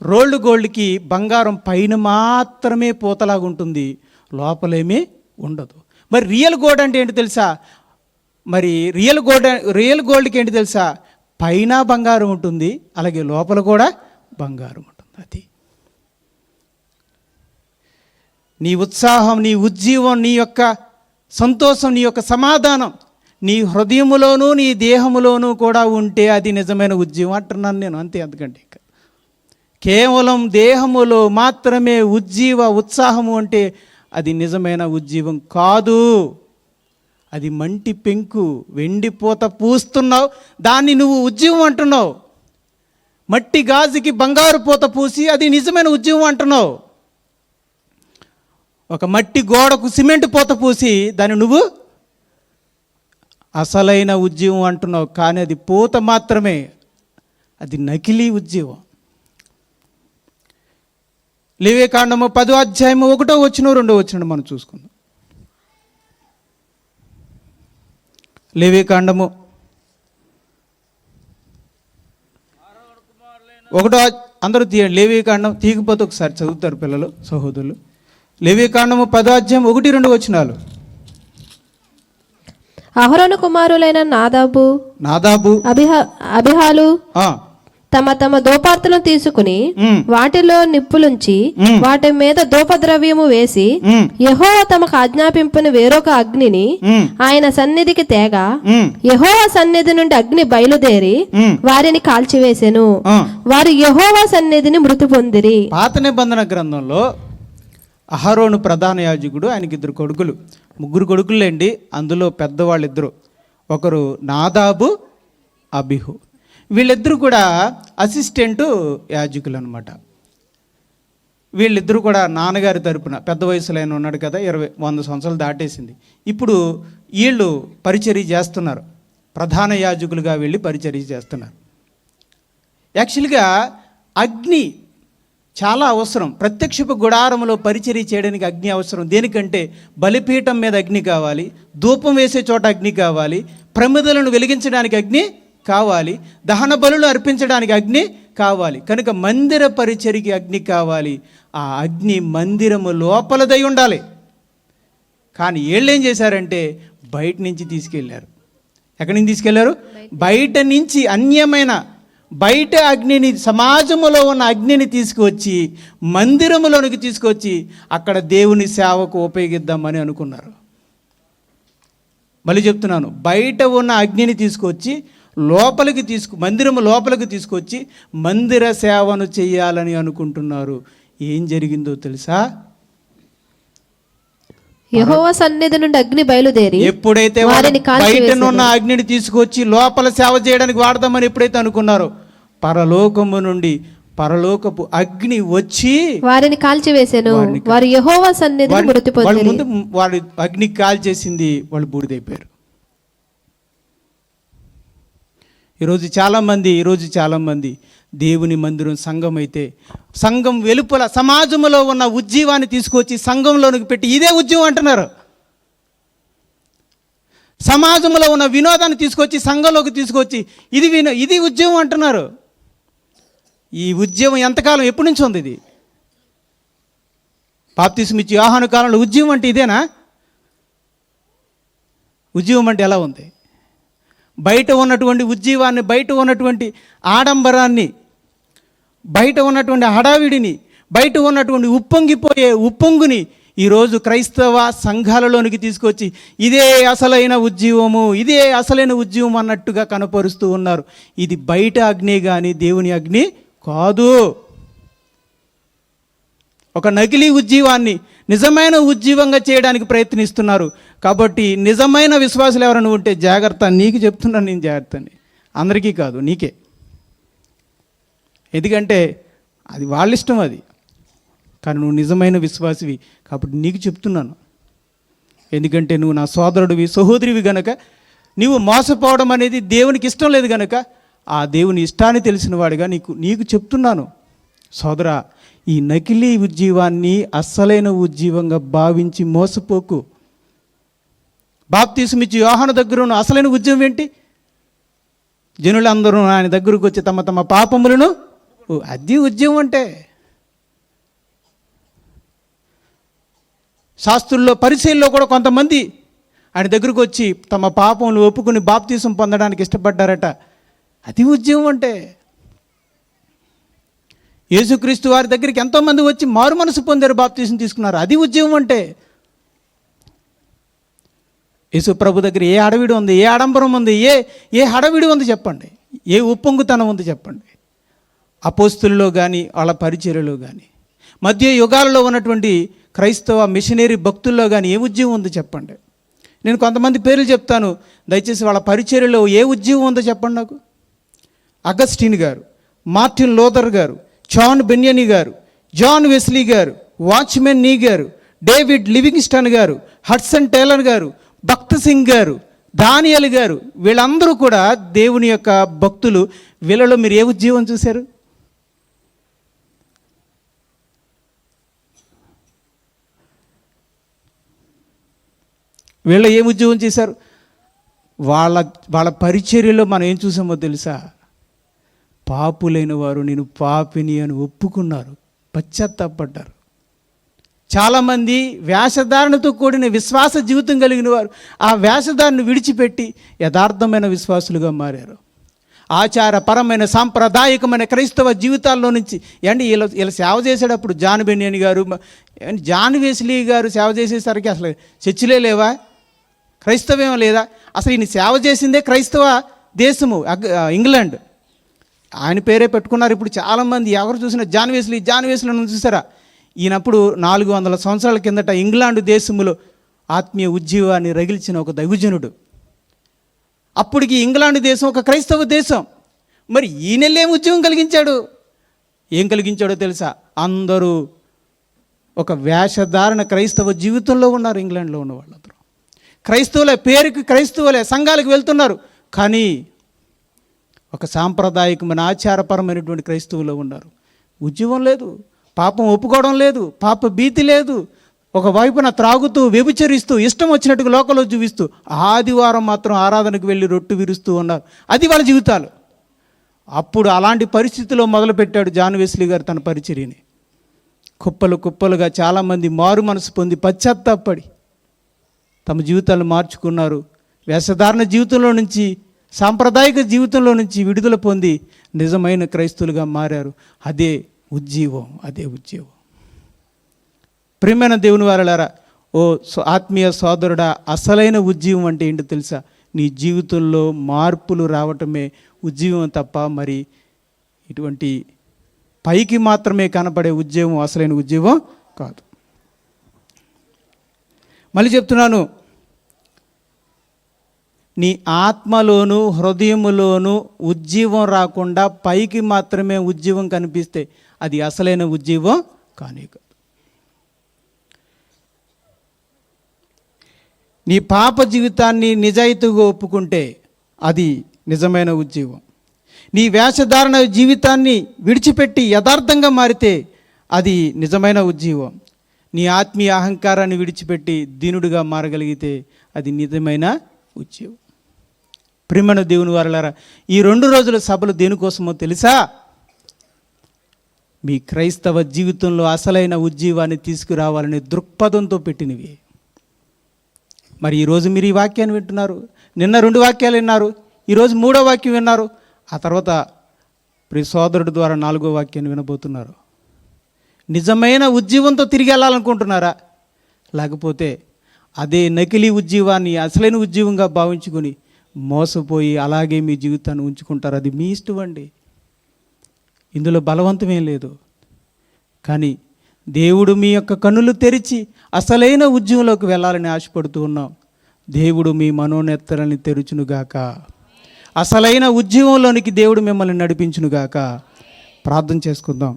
రోల్డ్ గోల్డ్కి బంగారం పైన మాత్రమే పూతలాగా ఉంటుంది, లోపలేమీ ఉండదు. మరి రియల్ గోల్డ్ అంటే ఏంటి తెలుసా? మరి రియల్ గోల్డ్కి ఏంటి తెలుసా? పైన బంగారం ఉంటుంది, అలాగే లోపల కూడా బంగారం ఉంటుంది. అది నీ ఉత్సాహం, నీ ఉజ్జీవం, నీ యొక్క సంతోషం, నీ యొక్క సమాధానం నీ హృదయములోనూ నీ దేహములోనూ కూడా ఉంటే అది నిజమైన ఉజ్జీవం అంటున్నాను నేను. అంతే, అందుకంటే కేవలం దేహములో మాత్రమే ఉత్సాహము అంటే అది నిజమైన ఉజ్జీవం కాదు. అది మంటి పెంకు, వెండిపోత పూస్తున్నావు, దాన్ని నువ్వు ఉజ్జీవం అంటున్నావు. మట్టి గాజుకి బంగారు పూత పూసి అది నిజమైన ఉజ్జీవం అంటున్నావు. ఒక మట్టి గోడకు సిమెంట్ పూత పూసి దాన్ని నువ్వు అసలైన ఉజ్జీవం అంటున్నావు. కానీ అది పూత మాత్రమే, అది నకిలీ ఉజ్జీవం. లేవియకాండము 10వ అధ్యాయము 1వ వచనం 2వ వచనం మనం చూసుకుందాం. లేవియకాండము 1వ, అందరూ తీయండి. లేవియకాండం తీయకపోతే ఒకసారి చదువుతారు పిల్లలు, సహోదరులు. లేవియకాండము 10వ అధ్యాయం 1-2 వచనాలు. అహరోను కుమారులైన నాదాబు అబిహాలు తమ తమ దోపార్తులను తీసుకుని వాటిలో నిప్పులుంచి వాటి మీద ధూపద్రవ్యము వేసి యెహోవా తమకు ఆజ్ఞాపించిన వేరొక అగ్నిని ఆయన సన్నిధికి తేగా యెహోవా సన్నిధి నుండి అగ్ని బయలుదేరి వారిని కాల్చివేసెను. వారు యెహోవా సన్నిధిని మృతి పొందిరి. పాత నిబంధన గ్రంథంలో అహరోను ప్రధాన యాజకుడు, ఆయనకి 2 కొడుకులు, 3 కొడుకులేండి. అందులో పెద్దవాళ్ళు 2, ఒకరు నాదాబు, అబిహు. వీళ్ళిద్దరూ కూడా అసిస్టెంటు యాజకులు అనమాట. వీళ్ళిద్దరూ కూడా నాన్నగారి తరపున, పెద్ద వయసులో ఆయన ఉన్నాడు కదా, 100 సంవత్సరాలు దాటేసింది. ఇప్పుడు వీళ్ళు పరిచర్య చేస్తున్నారు, ప్రధాన యాజకులుగా వెళ్ళి పరిచర్య చేస్తున్నారు. యాక్చువల్గా అగ్ని చాలా అవసరం. ప్రత్యక్షపు గుడారంలో పరిచర్య చేయడానికి అగ్ని అవసరం. దేనికంటే బలిపీఠం మీద అగ్ని కావాలి, ధూపం వేసే చోట అగ్ని కావాలి, ప్రమిదలను వెలిగించడానికి అగ్ని కావాలి, దహన బలులు అర్పించడానికి అగ్ని కావాలి. కనుక మందిర పరిచర్యకి అగ్ని కావాలి. ఆ అగ్ని మందిరము లోపలదై ఉండాలి. కానీ వీళ్ళు ఏం చేశారంటే బయట నుంచి తీసుకెళ్ళారు. ఎక్కడి నుంచి తీసుకెళ్లారు? బయట నుంచి అన్యమైన బయట అగ్నిని, సమాజంలో ఉన్న అగ్నిని తీసుకువచ్చి మందిరములోనికి తీసుకొచ్చి అక్కడ దేవుని సేవకు ఉపయోగిద్దామని అనుకున్నారు. మళ్ళీ చెప్తున్నాను, బయట ఉన్న అగ్నిని తీసుకొచ్చి మందిరము లోపలికి తీసుకొచ్చి మందిర సేవను చేయాలని అనుకుంటున్నారు. ఏం జరిగిందో తెలుసా? యెహోవా సన్నిధి నుండి అగ్ని బయలుదేరి ఎప్పుడైతే బయటనున్న అగ్నిని తీసుకొచ్చి లోపల సేవ చేయడానికి వాడదామని ఎప్పుడైతే అనుకున్నారో, పరలోకము నుండి పరలోకపు అగ్ని వచ్చి వారిని కాల్చివేసెను. వారు యెహోవా సన్నిధిని మృతి పొందిరి. ముందు వారి అగ్ని కాల్చేసింది, వాళ్ళు బూడిదైపోయారు. ఈరోజు చాలామంది దేవుని మందిరం సంఘం అయితే, సంఘం వెలుపల సమాజంలో ఉన్న ఉజ్జీవాన్ని తీసుకొచ్చి సంఘంలోనికి పెట్టి ఇదే ఉజ్జీవం అంటున్నారు. సమాజంలో ఉన్న వినోదాన్ని తీసుకొచ్చి సంఘంలోకి తీసుకొచ్చి ఇది ఉజ్జీవం అంటున్నారు. ఈ ఉజ్జీవం ఎంతకాలం, ఎప్పటి నుంచి ఉంది? ఇది బాప్తిస్మం ఇచ్చి యోహాను కాలంలో ఉజ్జీవం అంటే ఇదేనా? ఉజ్జీవం అంటే ఎలా ఉంది? బయట ఉన్నటువంటి ఉజ్జీవాన్ని, బయట ఉన్నటువంటి ఆడంబరాన్ని, బయట ఉన్నటువంటి హడావిడిని, బయట ఉన్నటువంటి ఉప్పొంగిపోయే ఉప్పొంగుని ఈరోజు క్రైస్తవ సంఘాలలోనికి తీసుకొచ్చి ఇదే అసలైన ఉజ్జీవము, ఇదే అసలైన ఉజ్జీవం అన్నట్టుగా కనపరుస్తూ ఉన్నారు. ఇది బయట అగ్ని కానీ దేవుని అగ్ని కాదు. ఒక నకిలీ ఉజ్జీవాన్ని నిజమైన ఉజ్జీవంగా చేయడానికి ప్రయత్నిస్తున్నారు. కాబట్టి నిజమైన విశ్వాసులు ఎవరైనా ఉంటే జాగ్రత్త. నీకు చెప్తున్నాను నేను, జాగ్రత్తని, అందరికీ కాదు, నీకే. ఎందుకంటే అది వాళ్ళ ఇష్టం, అది. కానీ నువ్వు నిజమైన విశ్వాసివి కాబట్టి నీకు చెప్తున్నాను. ఎందుకంటే నువ్వు నా సోదరుడివి, సహోదరివి గనక, నీవు మోసపోవడం అనేది దేవునికి ఇష్టం లేదు గనక, ఆ దేవుని ఇష్టాన్ని తెలిసిన వాడిగా నీకు చెప్తున్నాను. సోదరా, ఈ నకిలీ ఉజ్జీవాన్ని అస్సలైన ఉజ్జీవంగా భావించి మోసపోకు. బాప్తీసమిచ్చి యోహాను దగ్గర ఉన్న అసలైన ఉజ్జీవం ఏంటి? జనులందరూ ఆయన దగ్గరకు వచ్చి తమ తమ పాపములను, అది ఉజ్జీవం అంటే. శాస్త్రుల్లో, పరిచయంలో కూడా కొంతమంది ఆయన దగ్గరకు వచ్చి తమ పాపములు ఒప్పుకుని బాప్తీసం పొందడానికి ఇష్టపడ్డారట. అది ఉజ్జీవం అంటే. యేసుక్రీస్తు వారి దగ్గరికి ఎంతోమంది వచ్చి మారు మనసు పొందారు, బాప్తీసం తీసుకున్నారు. అది ఉజ్జీవం అంటే. యేసు ప్రభు దగ్గర ఏ హడవిడి ఉంది, ఏ ఆడంబరం ఉంది, ఏ హడవిడి ఉంది చెప్పండి? ఏ ఉప్పొంగుతనం ఉంది చెప్పండి? అపోస్తుల్లో కానీ వాళ్ళ పరిచర్యలో కానీ, మధ్య యుగాలలో ఉన్నటువంటి క్రైస్తవ మిషనరీ భక్తుల్లో కానీ ఏ ఉజ్జీవం ఉందో చెప్పండి? నేను కొంతమంది పేర్లు చెప్తాను, దయచేసి వాళ్ళ పరిచర్యలో ఏ ఉజ్జీవం ఉందో చెప్పండి నాకు. అగస్టిన్ గారు, మార్టిన్ లూథర్ గారు, జాన్ బెన్యనీ గారు, జాన్ వెస్లీ గారు, వాచ్మెన్ నీ గారు, డేవిడ్ లివింగ్స్టన్ గారు, హడ్సన్ టేలర్ గారు, భక్త్ సింగ్ గారు, దానియల్ గారు, వీళ్ళందరూ కూడా దేవుని యొక్క భక్తులు. వీళ్ళలో మీరు ఏ ఉజ్జీవం చూశారు? వీళ్ళు ఏ ఉద్యోగం చేశారు? వాళ్ళ పరిచర్యలో మనం ఏం చూసామో తెలుసా? పాపులైన వారు నేను పాపిని అని ఒప్పుకున్నారు, పశ్చాత్తాపడ్డారు. చాలామంది వేషధారణతో కూడిన విశ్వాస జీవితం కలిగిన వారు ఆ వేషధారణను విడిచిపెట్టి యథార్థమైన విశ్వాసులుగా మారారు. ఆచారపరమైన సాంప్రదాయకమైన క్రైస్తవ జీవితాల్లో నుంచి వీళ్ళ సేవ చేసేటప్పుడు జాన్ బెన్యనీ గారు, జాన్ వెస్లీ గారు సేవ చేసేసరికి అసలు చర్చిలే లేవా? క్రైస్తవం లేదా? అసలు ఈయన సేవ చేసిందే క్రైస్తవ దేశము, ఇంగ్లాండ్. ఆయన పేరే పెట్టుకున్నారు. ఇప్పుడు చాలామంది ఎవరు చూసినా జాన్ వెస్లీ చూసారా? ఈయనప్పుడు 400 సంవత్సరాల కిందట ఇంగ్లాండ్ దేశములో ఆత్మీయ ఉజ్జీవాన్ని రగిల్చిన ఒక దైవజనుడు. అప్పటికి ఇంగ్లాండ్ దేశం ఒక క్రైస్తవ దేశం. మరి ఈయనలేం ఉద్యోగం కలిగించాడు? ఏం కలిగించాడో తెలుసా? అందరూ ఒక వేషధారణ క్రైస్తవ జీవితంలో ఉన్నారు. ఇంగ్లాండ్లో ఉన్న వాళ్ళందరూ క్రైస్తవులే, పేరుకి క్రైస్తవులే, సంఘాలకు వెళ్తున్నారు. కానీ ఒక సాంప్రదాయకమైన ఆచారపరమైనటువంటి క్రైస్తవులో ఉన్నారు. ఉద్యోగం లేదు, పాపం ఒప్పుకోవడం లేదు, పాప భీతి లేదు. ఒకవైపున త్రాగుతూ, వ్యభిచరిస్తూ, ఇష్టం వచ్చినట్టుగా లోకంలో జీవిస్తూ, ఆదివారం మాత్రం ఆరాధనకు వెళ్ళి రొట్టు విరుస్తూ ఉన్నారు. అది వాళ్ళ జీవితాలు. అప్పుడు అలాంటి పరిస్థితిలో మొదలుపెట్టాడు జాన్ వెస్లీ గారు తన పరిచర్యని. కుప్పలు కుప్పలుగా చాలామంది మారు మనసు పొంది పశ్చాత్తాపడి తమ జీవితాలను మార్చుకున్నారు. వేషధారణ జీవితంలో నుంచి, సాంప్రదాయిక జీవితంలో నుంచి విడుదల పొంది నిజమైన క్రైస్తవులుగా మారారు. అదే ఉజ్జీవం. ప్రియమైన దేవుని వారలారా, ఓ ఆత్మీయ సోదరుడా, అసలైన ఉజ్జీవం అంటే ఏంటో తెలుసా? నీ జీవితంలో మార్పులు రావటమే ఉజ్జీవం తప్ప మరి ఇటువంటి పైకి మాత్రమే కనపడే ఉజ్జీవం అసలైన ఉజ్జీవం కాదు. మళ్ళీ చెప్తున్నాను, నీ ఆత్మలోను హృదయములోను ఉజ్జీవం రాకుండా పైకి మాత్రమే ఉజ్జీవం కనిపిస్తే అది అసలైన ఉజ్జీవం కానే కాదు. నీ పాప జీవితాన్ని నిజాయితీగా ఒప్పుకుంటే అది నిజమైన ఉజ్జీవం. నీ వేషధారణ జీవితాన్ని విడిచిపెట్టి యథార్థంగా మారితే అది నిజమైన ఉజ్జీవం. నీ ఆత్మీయ అహంకారాన్ని విడిచిపెట్టి దీనుడిగా మారగలిగితే అది నిజమైన ఉజ్జీవం. ప్రియమైన దేవుని వారలారా, ఈ 2 రోజుల సభలు దేనికోసమో తెలుసా? మీ క్రైస్తవ జీవితంలో అసలైన ఉజ్జీవాన్ని తీసుకురావాలనే దృక్పథంతో పెట్టినవి. మరి ఈరోజు మీరు ఈ వాక్యాన్ని వింటున్నారు, నిన్న 2 వాక్యాలు విన్నారు, ఈరోజు 3వ వాక్యం విన్నారు, ఆ తర్వాత ప్రియ సోదరుడి ద్వారా 4వ వాక్యాన్ని వినబోతున్నారు. నిజమైన ఉజ్జీవంతో తిరిగి వెళ్ళాలనుకుంటున్నారా? లేకపోతే అదే నకిలీ ఉజ్జీవాన్ని అసలైన ఉజ్జీవంగా భావించుకొని మోసపోయి అలాగే మీ జీవితాన్ని ఉంచుకుంటారు? అది మీ ఇష్టం అండి. ఇందులో బలవంతమేం లేదు. కానీ దేవుడు మీ యొక్క కన్నులు తెరిచి అసలైన ఉద్యమంలోకి వెళ్ళాలని ఆశపడుతూ ఉన్నాం. దేవుడు మీ మనోనేత్తరాన్ని తెరుచునుగాక. అసలైన ఉద్యమంలోనికి దేవుడు మిమ్మల్ని నడిపించునుగాక. ప్రార్థన చేసుకుందాం.